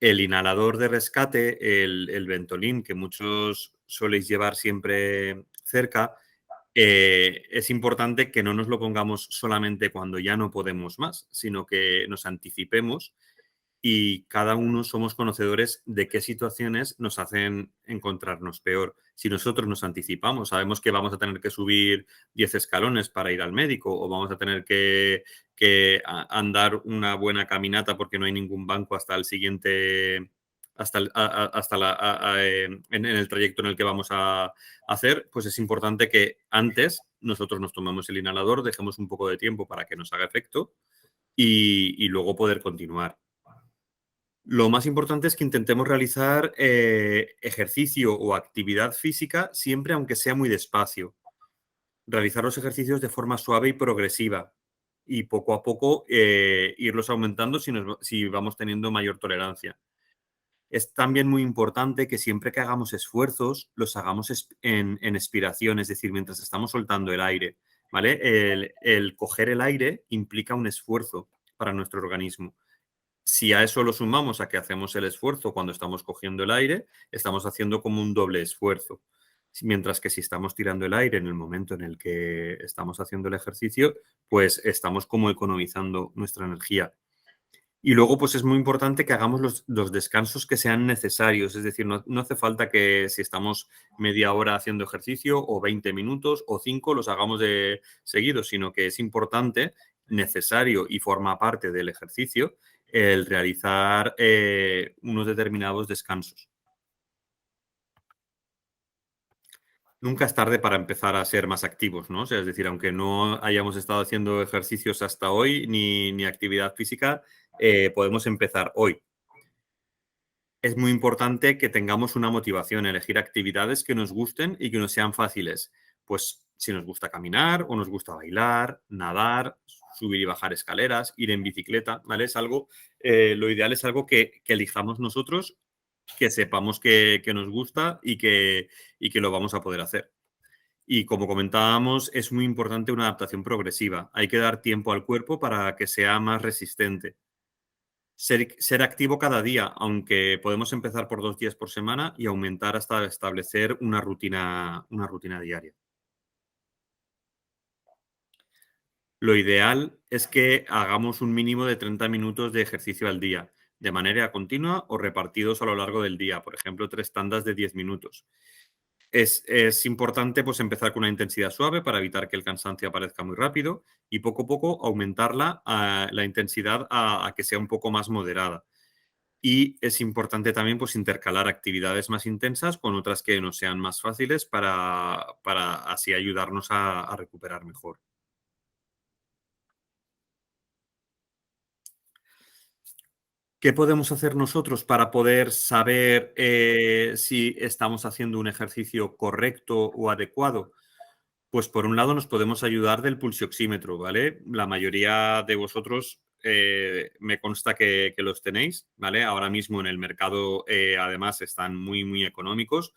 El inhalador de rescate, el Ventolin, que muchos soléis llevar siempre cerca, es importante que no nos lo pongamos solamente cuando ya no podemos más, sino que nos anticipemos y cada uno somos conocedores de qué situaciones nos hacen encontrarnos peor. Si nosotros nos anticipamos, sabemos que vamos a tener que subir 10 escalones para ir al médico o vamos a tener que andar una buena caminata porque no hay ningún banco hasta el siguiente, en el trayecto en el que vamos a hacer, pues es importante que antes nosotros nos tomemos el inhalador, dejemos un poco de tiempo para que nos haga efecto y luego poder continuar. Lo más importante es que intentemos realizar ejercicio o actividad física siempre aunque sea muy despacio. Realizar los ejercicios de forma suave y progresiva y poco a poco irlos aumentando si vamos teniendo mayor tolerancia. Es también muy importante que siempre que hagamos esfuerzos los hagamos en expiración, es decir, mientras estamos soltando el aire, ¿vale? El coger el aire implica un esfuerzo para nuestro organismo. Si a eso lo sumamos a que hacemos el esfuerzo cuando estamos cogiendo el aire, estamos haciendo como un doble esfuerzo. Mientras que si estamos tirando el aire en el momento en el que estamos haciendo el ejercicio, pues estamos como economizando nuestra energía. Y luego, pues es muy importante que hagamos los descansos que sean necesarios. Es decir, no hace falta que si estamos media hora haciendo ejercicio o 20 minutos o 5 los hagamos de seguido, sino que es importante, necesario y forma parte del ejercicio el realizar unos determinados descansos. Nunca es tarde para empezar a ser más activos, ¿no? O sea, es decir, aunque no hayamos estado haciendo ejercicios hasta hoy ni actividad física, podemos empezar hoy. Es muy importante que tengamos una motivación, elegir actividades que nos gusten y que nos sean fáciles. Pues si nos gusta caminar o nos gusta bailar, nadar, subir y bajar escaleras, ir en bicicleta, ¿vale? Es algo, lo ideal es algo que elijamos nosotros, que sepamos que nos gusta y que lo vamos a poder hacer. Y como comentábamos, es muy importante una adaptación progresiva. Hay que dar tiempo al cuerpo para que sea más resistente. Ser activo cada día, aunque podemos empezar por 2 días por semana y aumentar hasta establecer una rutina diaria. Lo ideal es que hagamos un mínimo de 30 minutos de ejercicio al día, de manera continua o repartidos a lo largo del día, por ejemplo, 3 tandas de 10 minutos. Es importante pues, empezar con una intensidad suave para evitar que el cansancio aparezca muy rápido y poco a poco aumentarla la intensidad a que sea un poco más moderada. Y es importante también pues, intercalar actividades más intensas con otras que nos sean más fáciles para así ayudarnos a recuperar mejor. ¿Qué podemos hacer nosotros para poder saber si estamos haciendo un ejercicio correcto o adecuado? Pues por un lado nos podemos ayudar del pulsioxímetro, ¿vale? La mayoría de vosotros me consta que los tenéis, ¿vale? Ahora mismo en el mercado además están muy, muy económicos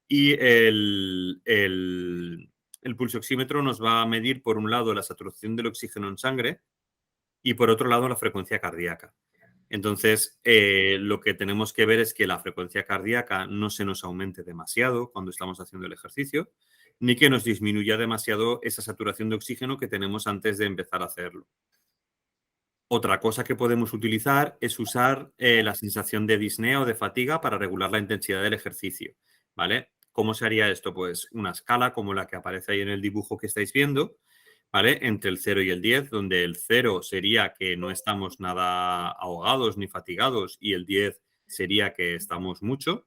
y el pulsioxímetro nos va a medir por un lado la saturación del oxígeno en sangre y por otro lado la frecuencia cardíaca. Entonces, lo que tenemos que ver es que la frecuencia cardíaca no se nos aumente demasiado cuando estamos haciendo el ejercicio, ni que nos disminuya demasiado esa saturación de oxígeno que tenemos antes de empezar a hacerlo. Otra cosa que podemos utilizar es usar la sensación de disnea o de fatiga para regular la intensidad del ejercicio, ¿vale? ¿Cómo se haría esto? Pues una escala como la que aparece ahí en el dibujo que estáis viendo, ¿vale? Entre el 0 y el 10, donde el 0 sería que no estamos nada ahogados ni fatigados y el 10 sería que estamos mucho,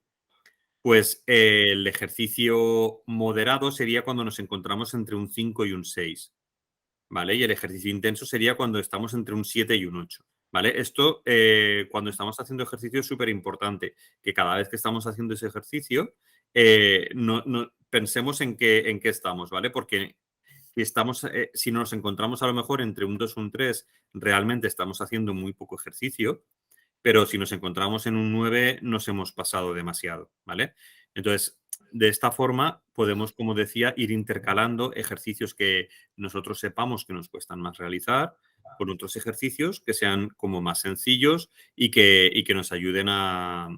pues el ejercicio moderado sería cuando nos encontramos entre un 5 y un 6, ¿vale? Y el ejercicio intenso sería cuando estamos entre un 7 y un 8, ¿vale? Esto, cuando estamos haciendo ejercicio, es súper importante que cada vez que estamos haciendo ese ejercicio, no pensemos en qué estamos, ¿vale? Porque si nos encontramos a lo mejor entre un 2 y un 3, realmente estamos haciendo muy poco ejercicio, pero si nos encontramos en un 9 nos hemos pasado demasiado, ¿vale? Entonces, de esta forma podemos, como decía, ir intercalando ejercicios que nosotros sepamos que nos cuestan más realizar con otros ejercicios que sean como más sencillos y que nos ayuden a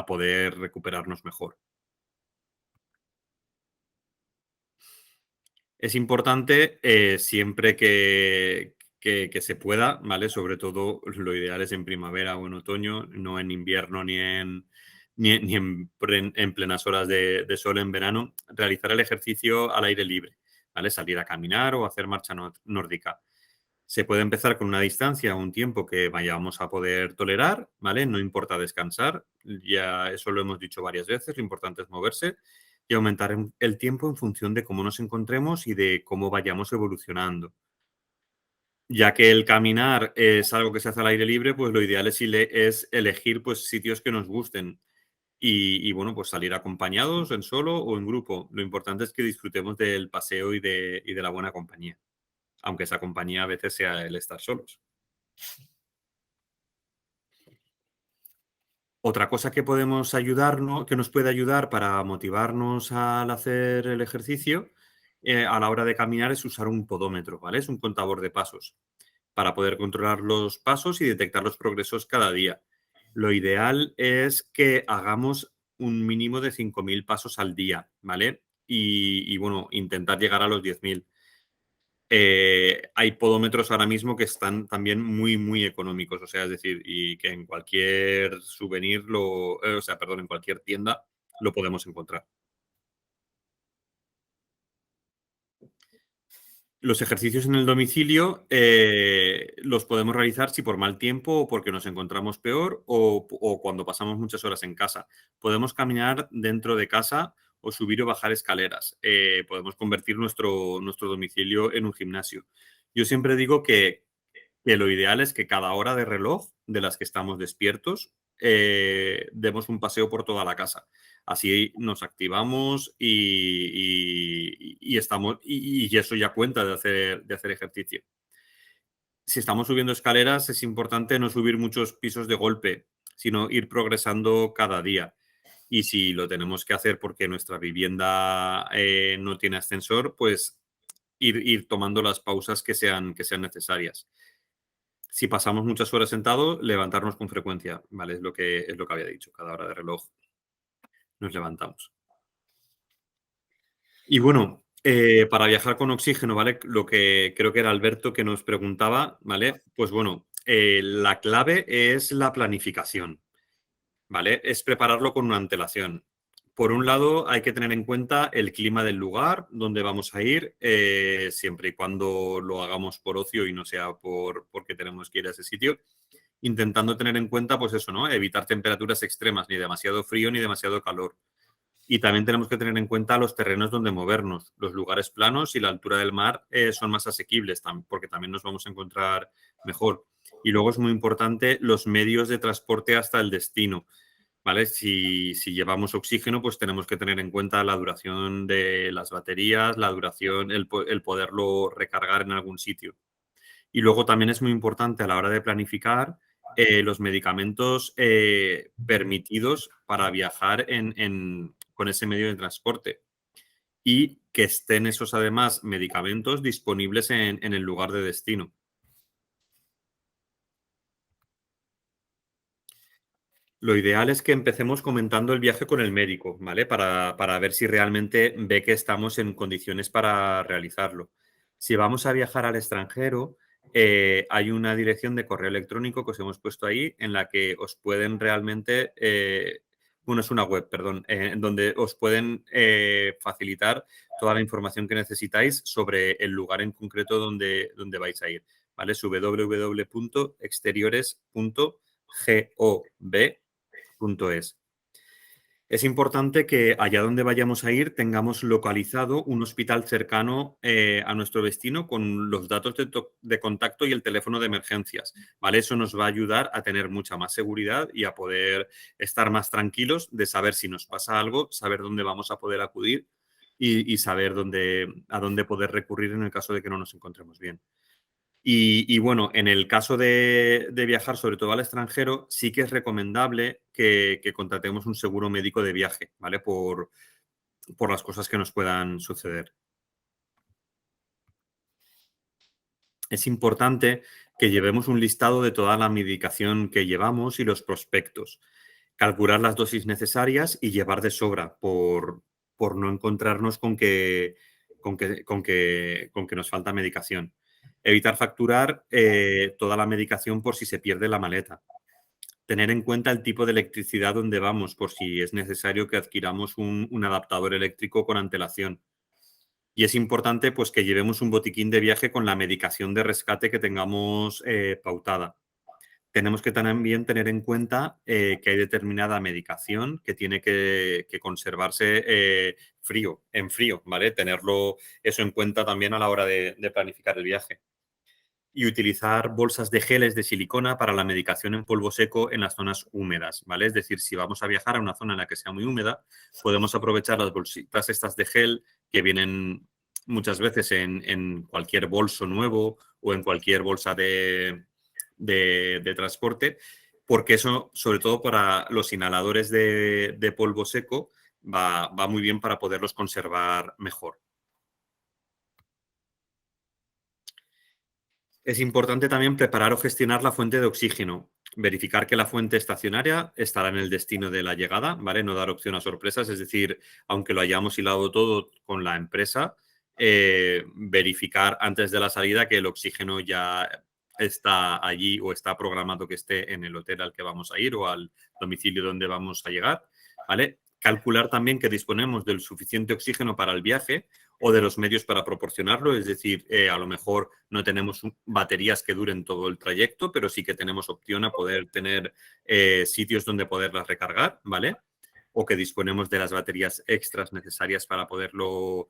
poder recuperarnos mejor. Es importante siempre que que se pueda, ¿vale? Sobre todo lo ideal es en primavera o en otoño, no en invierno ni en plenas horas de sol en verano, realizar el ejercicio al aire libre, ¿vale? Salir a caminar o hacer marcha nórdica. Se puede empezar con una distancia o un tiempo que vayamos a poder tolerar, ¿vale? No importa descansar, ya eso lo hemos dicho varias veces, lo importante es moverse y aumentar el tiempo en función de cómo nos encontremos y de cómo vayamos evolucionando. Ya que el caminar es algo que se hace al aire libre, pues lo ideal es elegir pues, sitios que nos gusten y, bueno, pues salir acompañados, en solo o en grupo. Lo importante es que disfrutemos del paseo y de la buena compañía, aunque esa compañía a veces sea el estar solos. Otra cosa que podemos ayudarnos, que nos puede ayudar para motivarnos al hacer el ejercicio a la hora de caminar es usar un podómetro, ¿vale? Es un contador de pasos para poder controlar los pasos y detectar los progresos cada día. Lo ideal es que hagamos un mínimo de 5.000 pasos al día, ¿vale? Y bueno, intentar llegar a los 10.000. Hay podómetros ahora mismo que están también muy, muy económicos, o sea, es decir, y que en cualquier souvenir, en cualquier tienda lo podemos encontrar. Los ejercicios en el domicilio los podemos realizar si por mal tiempo o porque nos encontramos peor o cuando pasamos muchas horas en casa. Podemos caminar dentro de casa o subir o bajar escaleras. Podemos convertir nuestro domicilio en un gimnasio. Yo siempre digo que lo ideal es que cada hora de reloj de las que estamos despiertos demos un paseo por toda la casa. Así nos activamos y eso ya cuenta de hacer ejercicio. Si estamos subiendo escaleras, es importante no subir muchos pisos de golpe, sino ir progresando cada día. Y si lo tenemos que hacer porque nuestra vivienda no tiene ascensor, pues ir tomando las pausas que sean necesarias. Si pasamos muchas horas sentados, levantarnos con frecuencia, ¿vale? Es lo que había dicho, cada hora de reloj nos levantamos. Y bueno, para viajar con oxígeno, ¿vale? Lo que creo que era Alberto que nos preguntaba, ¿vale? Pues bueno, la clave es la planificación, ¿vale? Es prepararlo con una antelación. Por un lado, hay que tener en cuenta el clima del lugar donde vamos a ir, siempre y cuando lo hagamos por ocio y no sea porque tenemos que ir a ese sitio, intentando tener en cuenta, pues eso, ¿no? Evitar temperaturas extremas, ni demasiado frío ni demasiado calor. Y también tenemos que tener en cuenta los terrenos donde movernos. Los lugares planos y la altura del mar son más asequibles, porque también nos vamos a encontrar mejor. Y luego es muy importante los medios de transporte hasta el destino, ¿vale? Si llevamos oxígeno, pues tenemos que tener en cuenta la duración de las baterías, la duración, el poderlo recargar en algún sitio. Y luego también es muy importante a la hora de planificar los medicamentos permitidos para viajar con ese medio de transporte y que estén esos, además, medicamentos disponibles en el lugar de destino. Lo ideal es que empecemos comentando el viaje con el médico, ¿vale? Para ver si realmente ve que estamos en condiciones para realizarlo. Si vamos a viajar al extranjero, hay una dirección de correo electrónico que os hemos puesto ahí en la que os pueden realmente, es una web, perdón, en donde os pueden facilitar toda la información que necesitáis sobre el lugar en concreto donde vais a ir, ¿vale? Es www.exteriores.gov.es. Es importante que allá donde vayamos a ir tengamos localizado un hospital cercano a nuestro destino con los datos de contacto y el teléfono de emergencias, ¿vale? Eso nos va a ayudar a tener mucha más seguridad y a poder estar más tranquilos de saber si nos pasa algo, saber dónde vamos a poder acudir y saber a dónde poder recurrir en el caso de que no nos encontremos bien. Y bueno, en el caso de viajar, sobre todo al extranjero, sí que es recomendable que contratemos un seguro médico de viaje, ¿vale? Por las cosas que nos puedan suceder. Es importante que llevemos un listado de toda la medicación que llevamos y los prospectos. Calcular las dosis necesarias y llevar de sobra por no encontrarnos con que nos falta medicación. Evitar facturar toda la medicación por si se pierde la maleta. Tener en cuenta el tipo de electricidad donde vamos, por si es necesario que adquiramos un adaptador eléctrico con antelación. Y es importante pues, que llevemos un botiquín de viaje con la medicación de rescate que tengamos pautada. Tenemos que también tener en cuenta que hay determinada medicación que tiene que conservarse en frío, ¿vale? Tenerlo eso en cuenta también a la hora de planificar el viaje. Y utilizar bolsas de geles de silicona para la medicación en polvo seco en las zonas húmedas, ¿vale? Es decir, si vamos a viajar a una zona en la que sea muy húmeda, podemos aprovechar las bolsitas estas de gel que vienen muchas veces en cualquier bolso nuevo o en cualquier bolsa de transporte, porque eso, sobre todo para los inhaladores de polvo seco, va muy bien para poderlos conservar mejor. Es importante también preparar o gestionar la fuente de oxígeno, verificar que la fuente estacionaria estará en el destino de la llegada, ¿vale? No dar opción a sorpresas, es decir, aunque lo hayamos hilado todo con la empresa, verificar antes de la salida que el oxígeno ya está allí o está programado que esté en el hotel al que vamos a ir o al domicilio donde vamos a llegar, ¿vale? Calcular también que disponemos del suficiente oxígeno para el viaje o de los medios para proporcionarlo, es decir, a lo mejor no tenemos baterías que duren todo el trayecto, pero sí que tenemos opción a poder tener sitios donde poderlas recargar, ¿vale? O que disponemos de las baterías extras necesarias para poderlo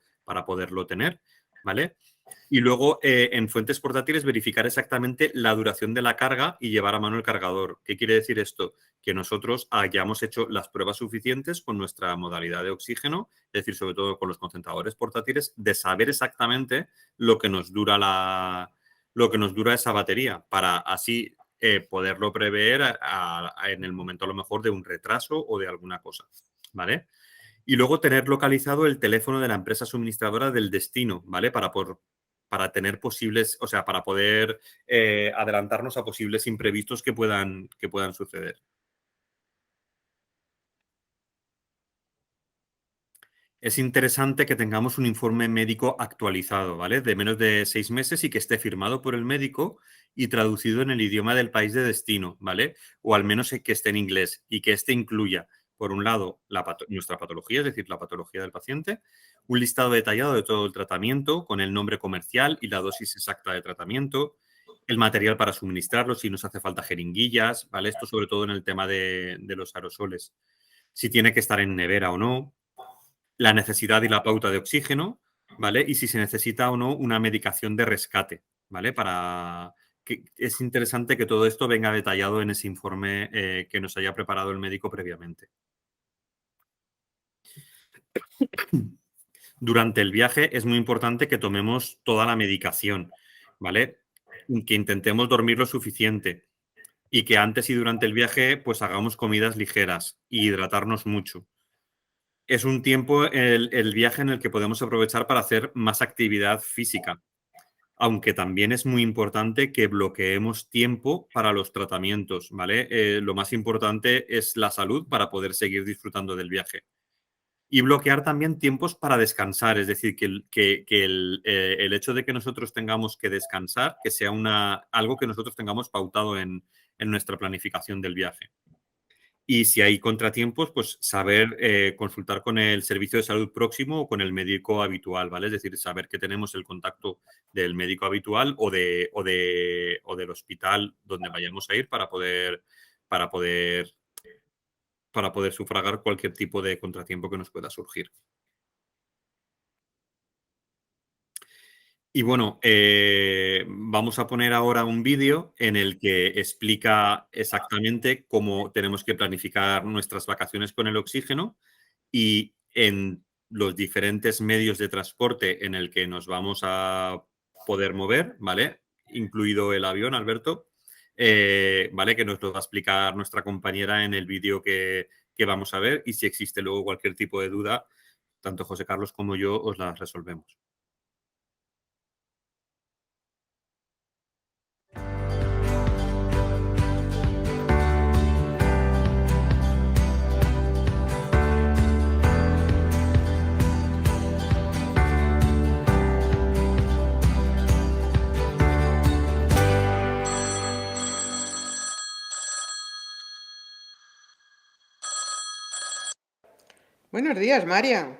tener, ¿vale? Y luego, en fuentes portátiles, verificar exactamente la duración de la carga y llevar a mano el cargador. ¿Qué quiere decir esto? Que nosotros hayamos hecho las pruebas suficientes con nuestra modalidad de oxígeno, es decir, sobre todo con los concentradores portátiles, de saber exactamente lo que nos dura esa batería, para así poderlo prever en el momento a lo mejor de un retraso o de alguna cosa, ¿vale? Y luego tener localizado el teléfono de la empresa suministradora del destino, ¿vale? Para tener posibles, o sea, para poder adelantarnos a posibles imprevistos que puedan suceder. Es interesante que tengamos un informe médico actualizado, ¿vale? De menos de 6 meses y que esté firmado por el médico y traducido en el idioma del país de destino, ¿vale? O al menos que esté en inglés y que este incluya, por un lado, nuestra patología, es decir, la patología del paciente, un listado detallado de todo el tratamiento con el nombre comercial y la dosis exacta de tratamiento, el material para suministrarlo, si nos hace falta jeringuillas, ¿vale? Esto sobre todo en el tema de los aerosoles. Si tiene que estar en nevera o no, la necesidad y la pauta de oxígeno, ¿vale? Y si se necesita o no una medicación de rescate, ¿vale? Es interesante que todo esto venga detallado en ese informe que nos haya preparado el médico previamente. Durante el viaje es muy importante que tomemos toda la medicación, ¿vale? Que intentemos dormir lo suficiente y que antes y durante el viaje pues hagamos comidas ligeras y hidratarnos mucho. Es un tiempo, el viaje, en el que podemos aprovechar para hacer más actividad física, aunque también es muy importante que bloqueemos tiempo para los tratamientos, ¿vale? Lo más importante es la salud para poder seguir disfrutando del viaje. Y bloquear también tiempos para descansar, es decir, que el hecho de que nosotros tengamos que descansar, que sea algo que nosotros tengamos pautado en nuestra planificación del viaje. Y si hay contratiempos, pues saber consultar con el servicio de salud próximo o con el médico habitual, ¿vale? Es decir, saber que tenemos el contacto del médico habitual o del hospital donde vayamos a ir para poder sufragar cualquier tipo de contratiempo que nos pueda surgir. Y bueno, vamos a poner ahora un vídeo en el que explica exactamente cómo tenemos que planificar nuestras vacaciones con el oxígeno y en los diferentes medios de transporte en el que nos vamos a poder mover, ¿vale? Incluido el avión, Alberto, ¿vale? Que nos lo va a explicar nuestra compañera en el vídeo que vamos a ver, y si existe luego cualquier tipo de duda, tanto José Carlos como yo os la resolvemos. Buenos días, María.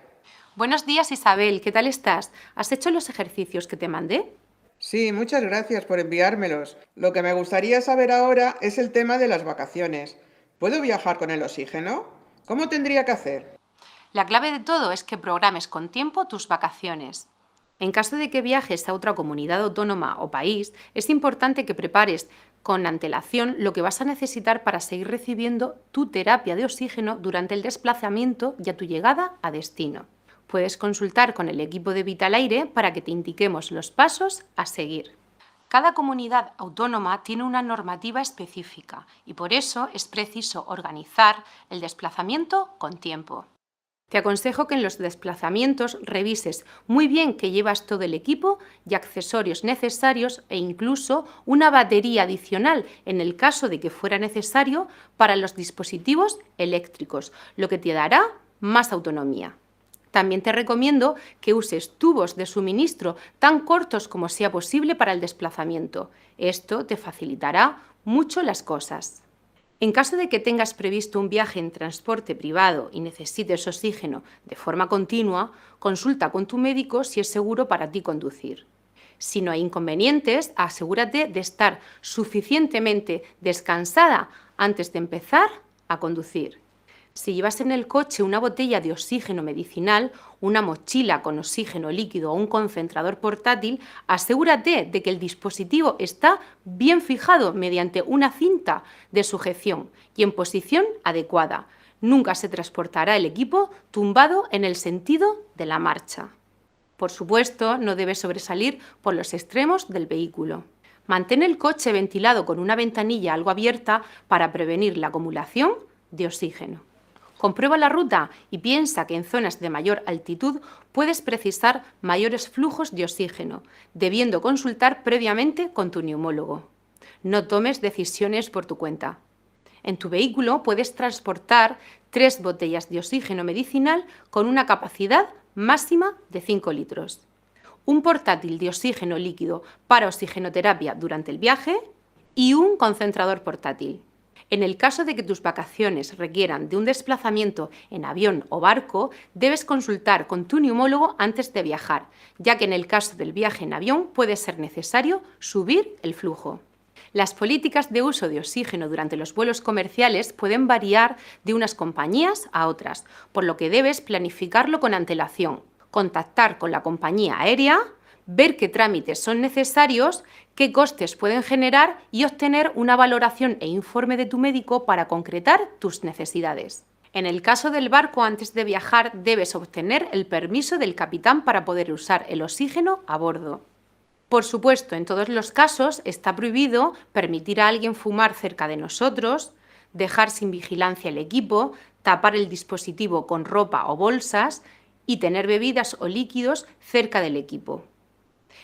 Buenos días, Isabel. ¿Qué tal estás? ¿Has hecho los ejercicios que te mandé? Sí, muchas gracias por enviármelos. Lo que me gustaría saber ahora es el tema de las vacaciones. ¿Puedo viajar con el oxígeno? ¿Cómo tendría que hacer? La clave de todo es que programes con tiempo tus vacaciones. En caso de que viajes a otra comunidad autónoma o país, es importante que prepares con antelación lo que vas a necesitar para seguir recibiendo tu terapia de oxígeno durante el desplazamiento y a tu llegada a destino. Puedes consultar con el equipo de Vitalaire para que te indiquemos los pasos a seguir. Cada comunidad autónoma tiene una normativa específica y por eso es preciso organizar el desplazamiento con tiempo. Te aconsejo que en los desplazamientos revises muy bien que llevas todo el equipo y accesorios necesarios e incluso una batería adicional en el caso de que fuera necesario para los dispositivos eléctricos, lo que te dará más autonomía. También te recomiendo que uses tubos de suministro tan cortos como sea posible para el desplazamiento. Esto te facilitará mucho las cosas. En caso de que tengas previsto un viaje en transporte privado y necesites oxígeno de forma continua, consulta con tu médico si es seguro para ti conducir. Si no hay inconvenientes, asegúrate de estar suficientemente descansada antes de empezar a conducir. Si llevas en el coche una botella de oxígeno medicinal, una mochila con oxígeno líquido o un concentrador portátil, asegúrate de que el dispositivo está bien fijado mediante una cinta de sujeción y en posición adecuada. Nunca se transportará el equipo tumbado en el sentido de la marcha. Por supuesto, no debe sobresalir por los extremos del vehículo. Mantén el coche ventilado con una ventanilla algo abierta para prevenir la acumulación de oxígeno. Comprueba la ruta y piensa que en zonas de mayor altitud puedes precisar mayores flujos de oxígeno, debiendo consultar previamente con tu neumólogo. No tomes decisiones por tu cuenta. En tu vehículo puedes transportar 3 botellas de oxígeno medicinal con una capacidad máxima de 5 litros. Un portátil de oxígeno líquido para oxigenoterapia durante el viaje y un concentrador portátil. En el caso de que tus vacaciones requieran de un desplazamiento en avión o barco, debes consultar con tu neumólogo antes de viajar, ya que en el caso del viaje en avión puede ser necesario subir el flujo. Las políticas de uso de oxígeno durante los vuelos comerciales pueden variar de unas compañías a otras, por lo que debes planificarlo con antelación, contactar con la compañía aérea, ver qué trámites son necesarios, qué costes pueden generar y obtener una valoración e informe de tu médico para concretar tus necesidades. En el caso del barco, antes de viajar, debes obtener el permiso del capitán para poder usar el oxígeno a bordo. Por supuesto, en todos los casos está prohibido permitir a alguien fumar cerca de nosotros, dejar sin vigilancia el equipo, tapar el dispositivo con ropa o bolsas y tener bebidas o líquidos cerca del equipo.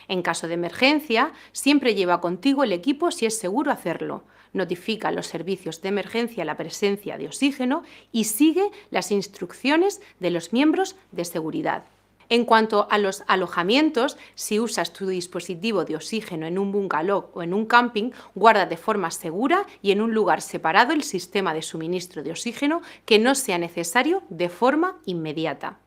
En caso de emergencia, siempre lleva contigo el equipo si es seguro hacerlo. Notifica a los servicios de emergencia la presencia de oxígeno y sigue las instrucciones de los miembros de seguridad. En cuanto a los alojamientos, si usas tu dispositivo de oxígeno en un bungalow o en un camping, guarda de forma segura y en un lugar separado el sistema de suministro de oxígeno que no sea necesario de forma inmediata.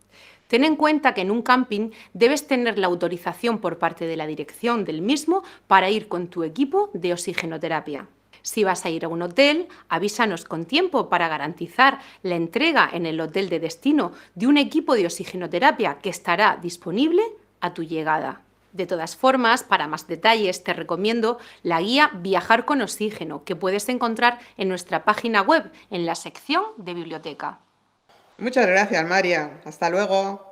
Ten en cuenta que en un camping debes tener la autorización por parte de la dirección del mismo para ir con tu equipo de oxigenoterapia. Si vas a ir a un hotel, avísanos con tiempo para garantizar la entrega en el hotel de destino de un equipo de oxigenoterapia que estará disponible a tu llegada. De todas formas, para más detalles te recomiendo la guía Viajar con Oxígeno, que puedes encontrar en nuestra página web en la sección de biblioteca. Muchas gracias, María. Hasta luego.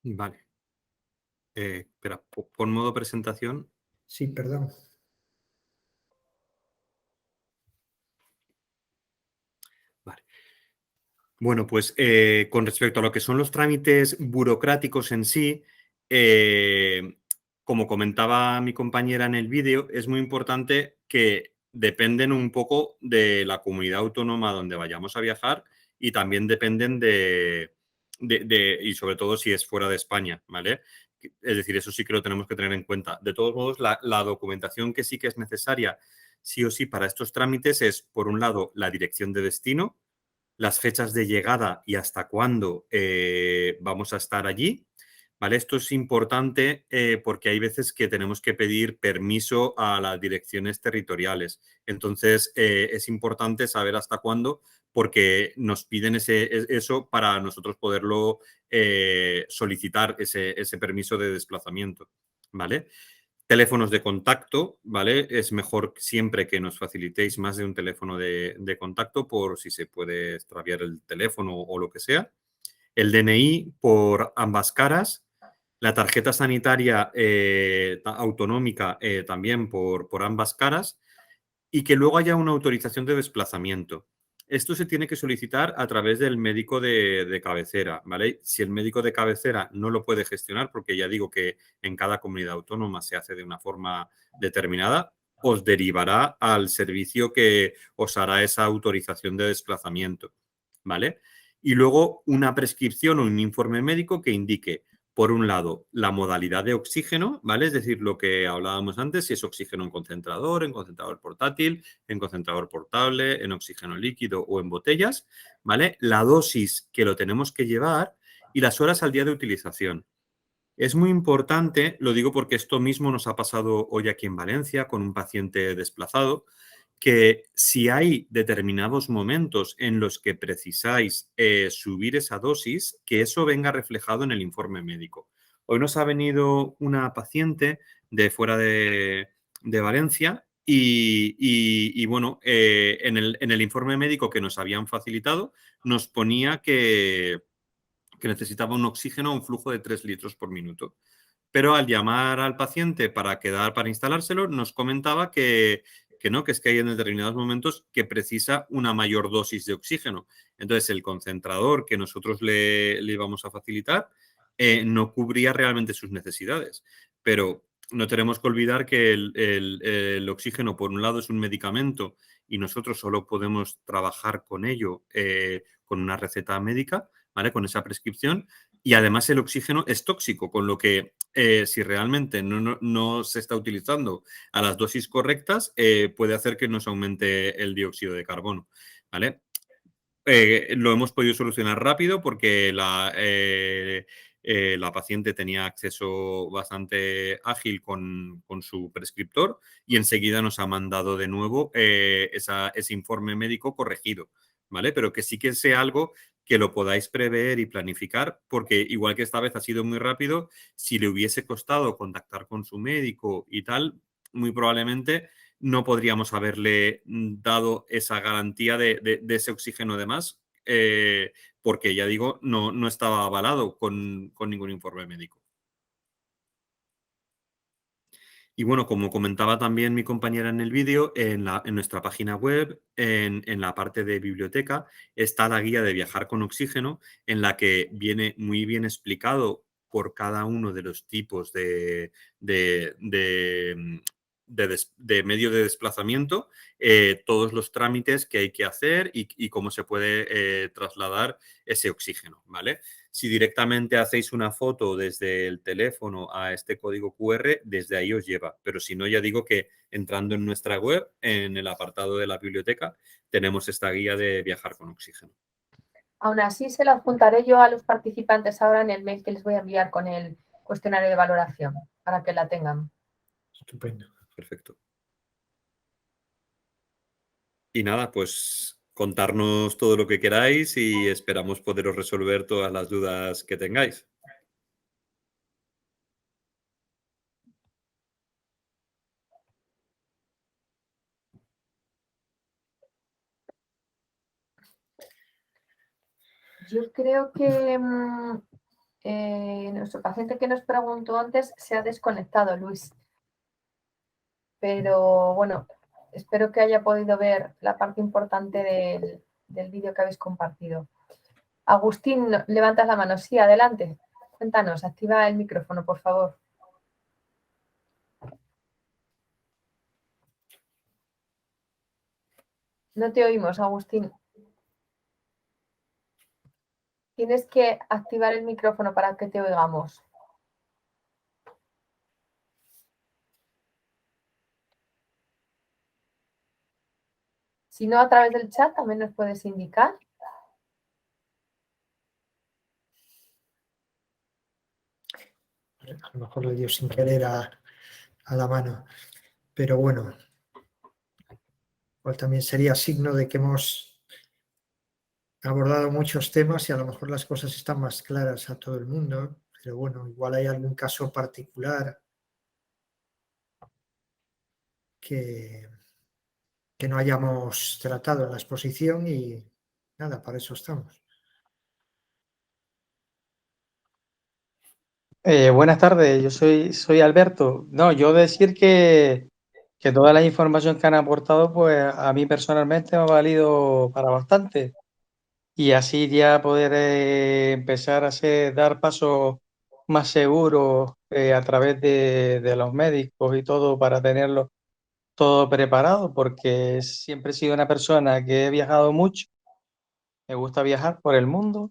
Vale. Espera, pon modo presentación. Sí, perdón. Vale. Bueno, pues con respecto a lo que son los trámites burocráticos en sí, como comentaba mi compañera en el vídeo, es muy importante que dependen un poco de la comunidad autónoma donde vayamos a viajar y también dependen y sobre todo si es fuera de España, ¿vale? Es decir, eso sí que lo tenemos que tener en cuenta. De todos modos, la documentación que sí que es necesaria sí o sí para estos trámites es, por un lado, la dirección de destino, las fechas de llegada y hasta cuándo vamos a estar allí. ¿Vale? Esto es importante porque hay veces que tenemos que pedir permiso a las direcciones territoriales. Entonces, es importante saber hasta cuándo porque nos piden eso para nosotros poderlo solicitar, ese permiso de desplazamiento. ¿Vale? Teléfonos de contacto, ¿vale? Es mejor siempre que nos facilitéis más de un teléfono de contacto por si se puede extraviar el teléfono o lo que sea. El DNI por ambas caras. La tarjeta sanitaria autonómica también por ambas caras y que luego haya una autorización de desplazamiento. Esto se tiene que solicitar a través del médico de cabecera, ¿vale? Si el médico de cabecera no lo puede gestionar, porque ya digo que en cada comunidad autónoma se hace de una forma determinada, os derivará al servicio que os hará esa autorización de desplazamiento, ¿vale? Y luego una prescripción o un informe médico que indique, por un lado, la modalidad de oxígeno, ¿vale? Es decir, lo que hablábamos antes, si es oxígeno en concentrador portátil, en concentrador portable, en oxígeno líquido o en botellas, ¿vale? La dosis que lo tenemos que llevar y las horas al día de utilización. Es muy importante, lo digo porque esto mismo nos ha pasado hoy aquí en Valencia con un paciente desplazado, que si hay determinados momentos en los que precisáis subir esa dosis, que eso venga reflejado en el informe médico. Hoy nos ha venido una paciente de fuera de Valencia y bueno, en el informe médico que nos habían facilitado nos ponía que necesitaba un oxígeno a un flujo de 3 litros por minuto. Pero al llamar al paciente para instalárselo, nos comentaba que no, que es que hay en determinados momentos que precisa una mayor dosis de oxígeno. Entonces, el concentrador que nosotros le íbamos a facilitar no cubría realmente sus necesidades. Pero no tenemos que olvidar que el oxígeno, por un lado, es un medicamento y nosotros solo podemos trabajar con ello con una receta médica, ¿vale? Con esa prescripción. Y además el oxígeno es tóxico, con lo que si realmente no se está utilizando a las dosis correctas, puede hacer que nos aumente el dióxido de carbono, ¿vale? Lo hemos podido solucionar rápido porque la paciente tenía acceso bastante ágil con su prescriptor y enseguida nos ha mandado de nuevo ese informe médico corregido, ¿vale? Pero que sí que sea algo que lo podáis prever y planificar, porque igual que esta vez ha sido muy rápido, si le hubiese costado contactar con su médico y tal, muy probablemente no podríamos haberle dado esa garantía de ese oxígeno de más, porque ya digo, no estaba avalado con ningún informe médico. Y bueno, como comentaba también mi compañera en el vídeo, en nuestra página web, en la parte de biblioteca, está la guía de viajar con oxígeno, en la que viene muy bien explicado por cada uno de los tipos de medio de desplazamiento, todos los trámites que hay que hacer y cómo se puede trasladar ese oxígeno, ¿vale? Si directamente hacéis una foto desde el teléfono a este código QR, desde ahí os lleva. Pero si no, ya digo que entrando en nuestra web, en el apartado de la biblioteca, tenemos esta guía de viajar con oxígeno. Aún así, se la adjuntaré yo a los participantes ahora en el mail que les voy a enviar con el cuestionario de valoración, para que la tengan. Estupendo. Perfecto. Y nada, pues contarnos todo lo que queráis y esperamos poderos resolver todas las dudas que tengáis. Yo creo que nuestro paciente que nos preguntó antes se ha desconectado, Luis. Pero bueno, espero que haya podido ver la parte importante del vídeo que habéis compartido. Agustín, levantas la mano. Sí, adelante. Cuéntanos, activa el micrófono, por favor. No te oímos, Agustín. Tienes que activar el micrófono para que te oigamos. Si no, a través del chat también nos puedes indicar. A lo mejor le dio sin querer a la mano. Pero bueno, igual también sería signo de que hemos abordado muchos temas y a lo mejor las cosas están más claras a todo el mundo. Pero bueno, igual hay algún caso particular que no hayamos tratado en la exposición y nada, para eso estamos. Buenas tardes, yo soy Alberto. No, yo decir que toda la información que han aportado, pues a mí personalmente me ha valido para bastante. Y así ya poder empezar a dar pasos más seguros a través de los médicos y todo para tenerlo todo preparado, porque siempre he sido una persona que he viajado mucho, me gusta viajar por el mundo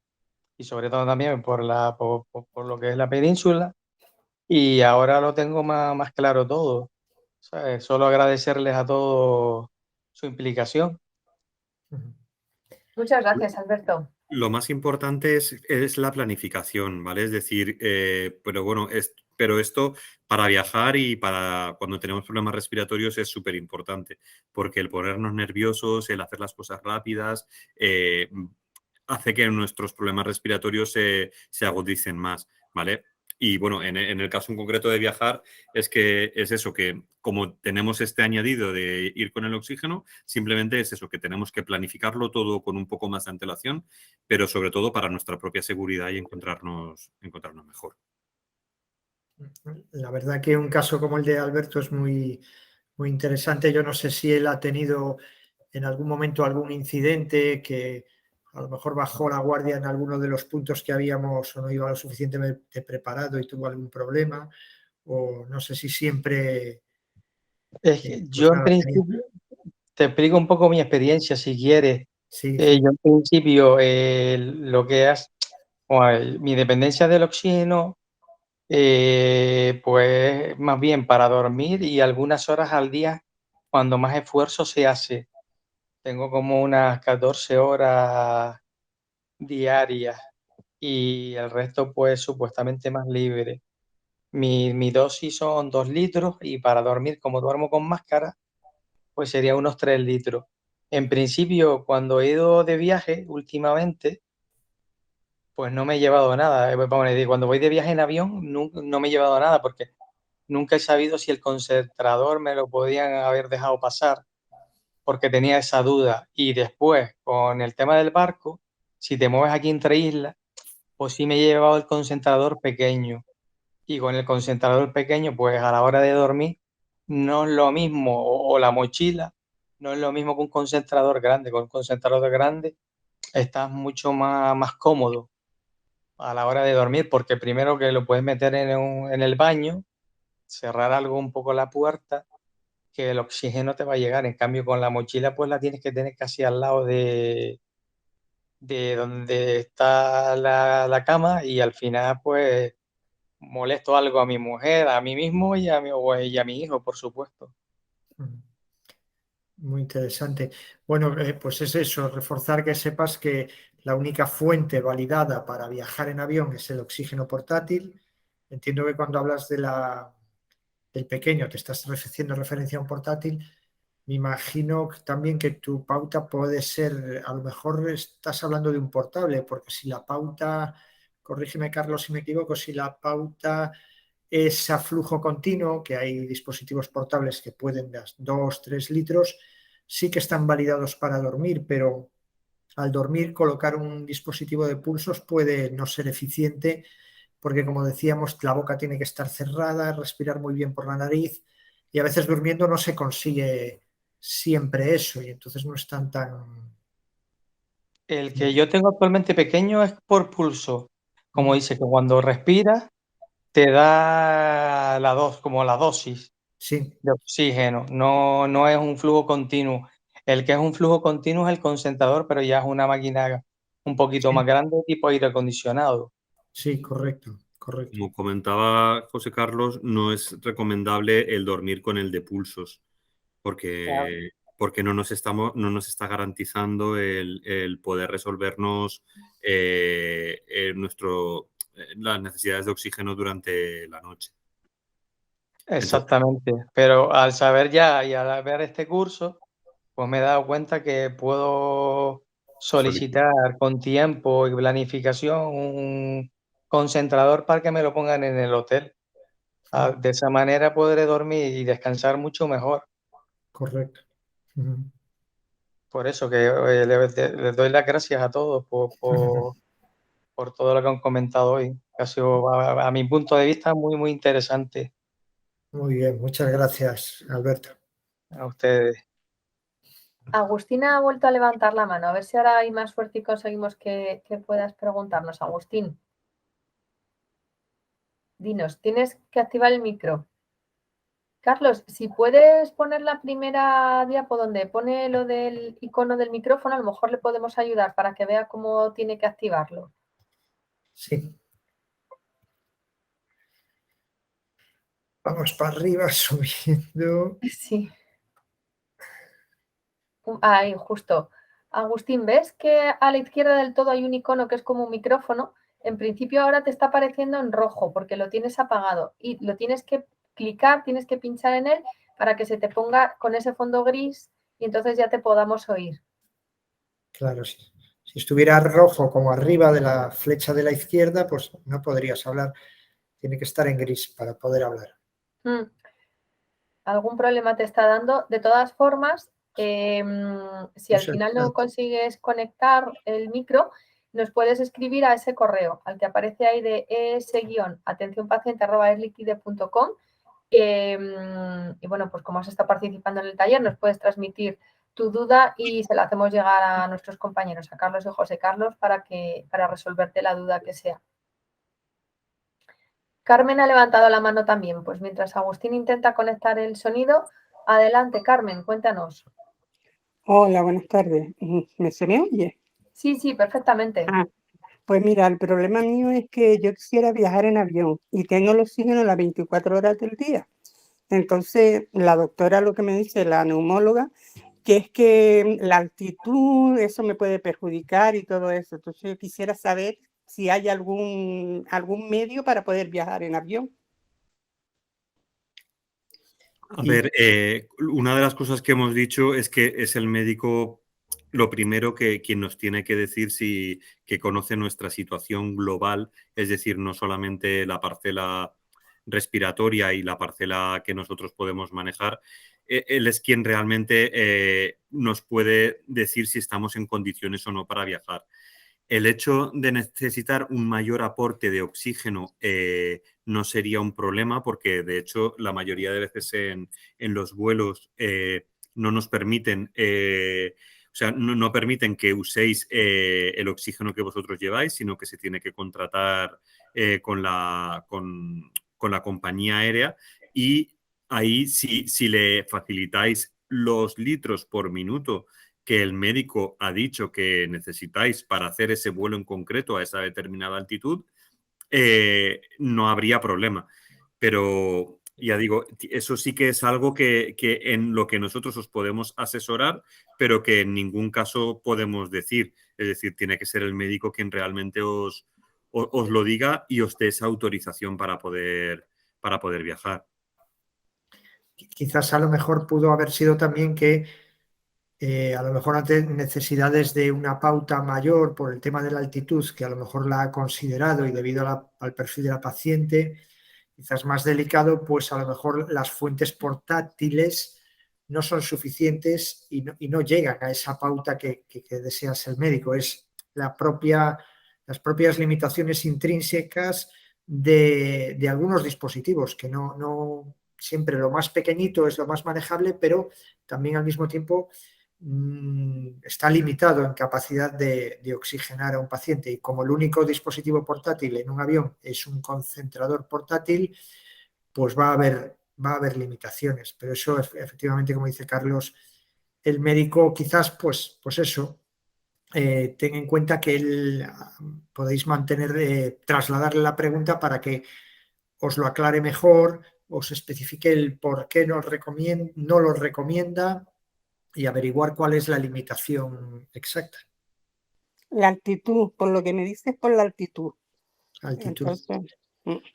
y sobre todo también por lo que es la península, y ahora lo tengo más claro todo. ¿Sabes? Solo agradecerles a todos su implicación. Muchas gracias, Alberto. Lo más importante es la planificación, ¿vale? Es decir, pero bueno, pero esto para viajar y para cuando tenemos problemas respiratorios es súper importante, porque el ponernos nerviosos, el hacer las cosas rápidas, hace que nuestros problemas respiratorios se agudicen más, ¿vale? Y bueno, en el caso en concreto de viajar, es eso, que como tenemos este añadido de ir con el oxígeno, simplemente es eso, que tenemos que planificarlo todo con un poco más de antelación, pero sobre todo para nuestra propia seguridad y encontrarnos mejor. La verdad que un caso como el de Alberto es muy, muy interesante. Yo no sé si él ha tenido en algún momento algún incidente que a lo mejor bajó la guardia en alguno de los puntos que habíamos o no iba lo suficientemente preparado y tuvo algún problema, o no sé si siempre... Es que yo en principio, te explico un poco mi experiencia si quieres. Sí. Yo en principio lo que es mi dependencia del oxígeno, pues más bien para dormir y algunas horas al día cuando más esfuerzo se hace. Tengo como unas 14 horas diarias y el resto pues supuestamente más libre. Mi dosis son 2 litros y para dormir, como duermo con máscara, pues sería unos 3 litros. En principio, cuando he ido de viaje últimamente, pues no me he llevado nada. Cuando voy de viaje en avión, no me he llevado nada porque nunca he sabido si el concentrador me lo podían haber dejado pasar, porque tenía esa duda. Y después, con el tema del barco, si te mueves aquí entre islas, pues sí me he llevado el concentrador pequeño. Y con el concentrador pequeño, pues a la hora de dormir, no es lo mismo, o la mochila, no es lo mismo que un concentrador grande. Con un concentrador grande estás mucho más cómodo a la hora de dormir, porque primero que lo puedes meter en el baño, cerrar algo un poco la puerta, que el oxígeno te va a llegar. En cambio, con la mochila, pues la tienes que tener casi al lado de donde está la cama, y al final, pues molesto algo a mi mujer, a mí mismo y a mi hijo, por supuesto. Muy interesante. Bueno, pues es eso, reforzar que sepas que la única fuente validada para viajar en avión es el oxígeno portátil. Entiendo que cuando hablas del pequeño te estás haciendo referencia a un portátil. Me imagino también que tu pauta puede ser, a lo mejor estás hablando de un portable, porque si la pauta, corrígeme Carlos si me equivoco, si la pauta es a flujo continuo, que hay dispositivos portables que pueden dar 2, 3 litros, sí que están validados para dormir, pero al dormir colocar un dispositivo de pulsos puede no ser eficiente porque, como decíamos, la boca tiene que estar cerrada, respirar muy bien por la nariz y a veces durmiendo no se consigue siempre eso y entonces no están tan... El que yo tengo actualmente pequeño es por pulso. Como dice, que cuando respiras te da como la dosis sí. de oxígeno. No es un flujo continuo. El que es un flujo continuo es el concentrador, pero ya es una máquina un poquito más grande, tipo aire acondicionado. Sí, correcto. Como comentaba José Carlos, no es recomendable el dormir con el de pulsos, porque no nos está garantizando el poder resolvernos las necesidades de oxígeno durante la noche. Exactamente, pero al saber ya y al ver este curso, pues me he dado cuenta que puedo solicitar con tiempo y planificación un concentrador para que me lo pongan en el hotel. De esa manera podré dormir y descansar mucho mejor. Correcto. Por eso que les doy las gracias a todos por todo lo que han comentado hoy. Ha sido, a mi punto de vista, muy, muy interesante. Muy bien, muchas gracias, Alberto. A ustedes. Agustina ha vuelto a levantar la mano. A ver si ahora hay más suerte y conseguimos que puedas preguntarnos. Agustín, dinos, tienes que activar el micro. Carlos, si puedes poner la primera diapo donde pone lo del icono del micrófono, a lo mejor le podemos ayudar para que vea cómo tiene que activarlo. Sí. Vamos para arriba, subiendo. Sí. Ahí, justo. Agustín, ¿ves que a la izquierda del todo hay un icono que es como un micrófono? En principio ahora te está apareciendo en rojo porque lo tienes apagado y lo tienes que clicar, tienes que pinchar en él para que se te ponga con ese fondo gris y entonces ya te podamos oír. Claro, sí. Si estuviera rojo como arriba de la flecha de la izquierda, pues no podrías hablar. Tiene que estar en gris para poder hablar. ¿Algún problema te está dando? De todas formas, si al final no consigues conectar el micro, nos puedes escribir a ese correo, al que aparece ahí de es-atencionpaciente@airliquide.com. Y bueno, pues como has estado participando en el taller, nos puedes transmitir tu duda y se la hacemos llegar a nuestros compañeros, a Carlos y José Carlos, para resolverte la duda que sea. Carmen ha levantado la mano también, pues mientras Agustín intenta conectar el sonido, adelante Carmen, cuéntanos. Hola, buenas tardes. ¿Se me oye? Sí, perfectamente. Pues mira, el problema mío es que yo quisiera viajar en avión y tengo el oxígeno las 24 horas del día. Entonces, la doctora lo que me dice, la neumóloga, que es que la altitud, eso me puede perjudicar y todo eso. Entonces, yo quisiera saber si hay algún medio para poder viajar en avión. A ver, una de las cosas que hemos dicho es que es el médico lo primero que quien nos tiene que decir que conoce nuestra situación global, es decir, no solamente la parcela respiratoria y la parcela que nosotros podemos manejar. Él es quien realmente nos puede decir si estamos en condiciones o no para viajar. El hecho de necesitar un mayor aporte de oxígeno no sería un problema porque, de hecho, la mayoría de veces en los vuelos no nos permiten, no permiten que uséis el oxígeno que vosotros lleváis, sino que se tiene que contratar con la compañía aérea y ahí si le facilitáis los litros por minuto que el médico ha dicho que necesitáis para hacer ese vuelo en concreto a esa determinada altitud, no habría problema. Pero ya digo, eso sí que es algo que en lo que nosotros os podemos asesorar, pero que en ningún caso podemos decir. Es decir, tiene que ser el médico quien realmente os lo diga y os dé esa autorización para poder viajar. Quizás a lo mejor pudo haber sido también que a lo mejor ante necesidades de una pauta mayor por el tema de la altitud, que a lo mejor la ha considerado y debido al perfil de la paciente, quizás más delicado, pues a lo mejor las fuentes portátiles no son suficientes y no llegan a esa pauta que deseas el médico. Es las propias limitaciones intrínsecas de algunos dispositivos, que no siempre lo más pequeñito es lo más manejable, pero también al mismo tiempo está limitado en capacidad de oxigenar a un paciente y como el único dispositivo portátil en un avión es un concentrador portátil, pues va a haber limitaciones, pero eso efectivamente, como dice Carlos, el médico quizás, pues eso, ten en cuenta que podéis trasladarle la pregunta para que os lo aclare mejor, os especifique el por qué no lo recomienda y averiguar cuál es la limitación exacta. La altitud, por lo que me dices, por la altitud. Altitud. Entonces,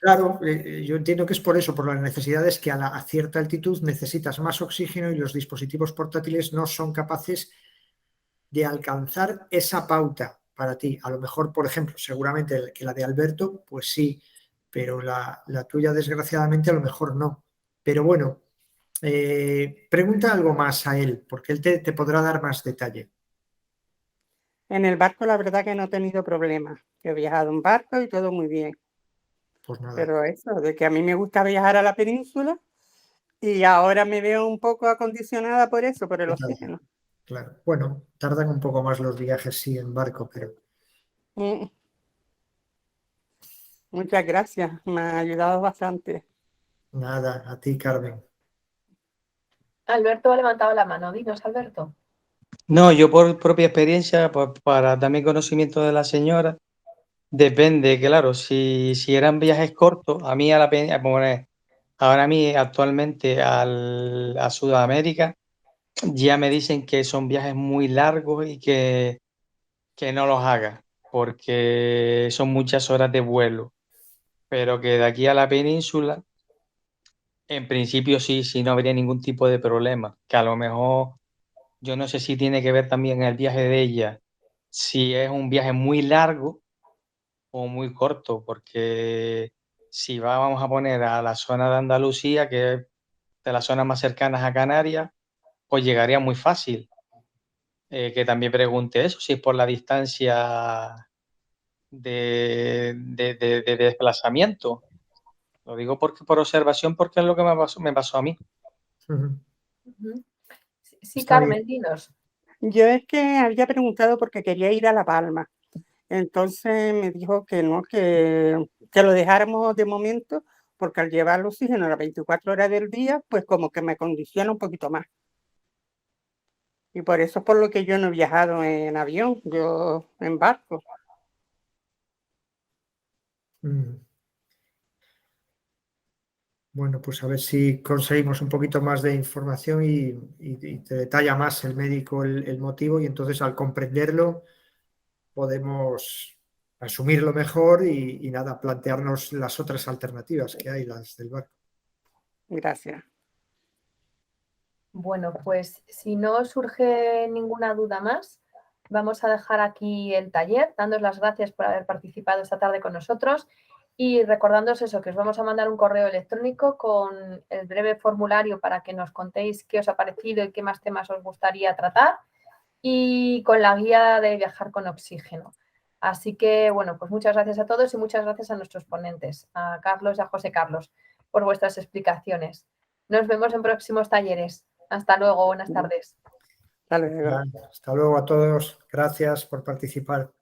claro, yo entiendo que es por eso, por las necesidades que a cierta altitud necesitas más oxígeno y los dispositivos portátiles no son capaces de alcanzar esa pauta para ti. A lo mejor, por ejemplo, seguramente que la de Alberto, pues sí, pero la tuya desgraciadamente a lo mejor no. Pero bueno, pregunta algo más a él, porque él te podrá dar más detalle. En el barco la verdad que no he tenido problemas. He viajado en barco y todo muy bien. Pues nada. Pero eso, de que a mí me gusta viajar a la península y ahora me veo un poco acondicionada por eso, por el oxígeno. Claro. Bueno, tardan un poco más los viajes, sí, en barco, pero... Muchas gracias, me ha ayudado bastante. Nada, a ti, Carmen. Alberto ha levantado la mano. Dinos, Alberto. No, yo por propia experiencia, pues para también conocimiento de la señora, depende, claro, si eran viajes cortos, a mí ahora a mí actualmente a Sudamérica, ya me dicen que son viajes muy largos y que no los haga, porque son muchas horas de vuelo, pero que de aquí a la península, en principio sí, no habría ningún tipo de problema, que a lo mejor, yo no sé si tiene que ver también el viaje de ella, si es un viaje muy largo o muy corto, porque si vamos a poner a la zona de Andalucía, que es de las zonas más cercanas a Canarias, pues llegaría muy fácil. Que también pregunte eso, si es por la distancia de desplazamiento. Lo digo por observación, porque es lo que me pasó a mí. Sí, Carmen, dinos. Yo es que había preguntado porque quería ir a La Palma. Entonces me dijo que no, que lo dejáramos de momento, porque al llevar el oxígeno a las 24 horas del día, pues como que me condiciona un poquito más. Y por eso es por lo que yo no he viajado en avión, yo en barco. Bueno, pues a ver si conseguimos un poquito más de información y te detalla más el médico el motivo, y entonces al comprenderlo podemos asumirlo mejor y nada, plantearnos las otras alternativas que hay, las del barco. Gracias. Bueno, pues si no surge ninguna duda más, vamos a dejar aquí el taller, dándoos las gracias por haber participado esta tarde con nosotros y recordándoos eso, que os vamos a mandar un correo electrónico con el breve formulario para que nos contéis qué os ha parecido y qué más temas os gustaría tratar, y con la guía de viajar con oxígeno. Así que, bueno, pues muchas gracias a todos y muchas gracias a nuestros ponentes, a Carlos y a José Carlos, por vuestras explicaciones. Nos vemos en próximos talleres. Hasta luego, buenas tardes. Hasta luego a todos, gracias por participar.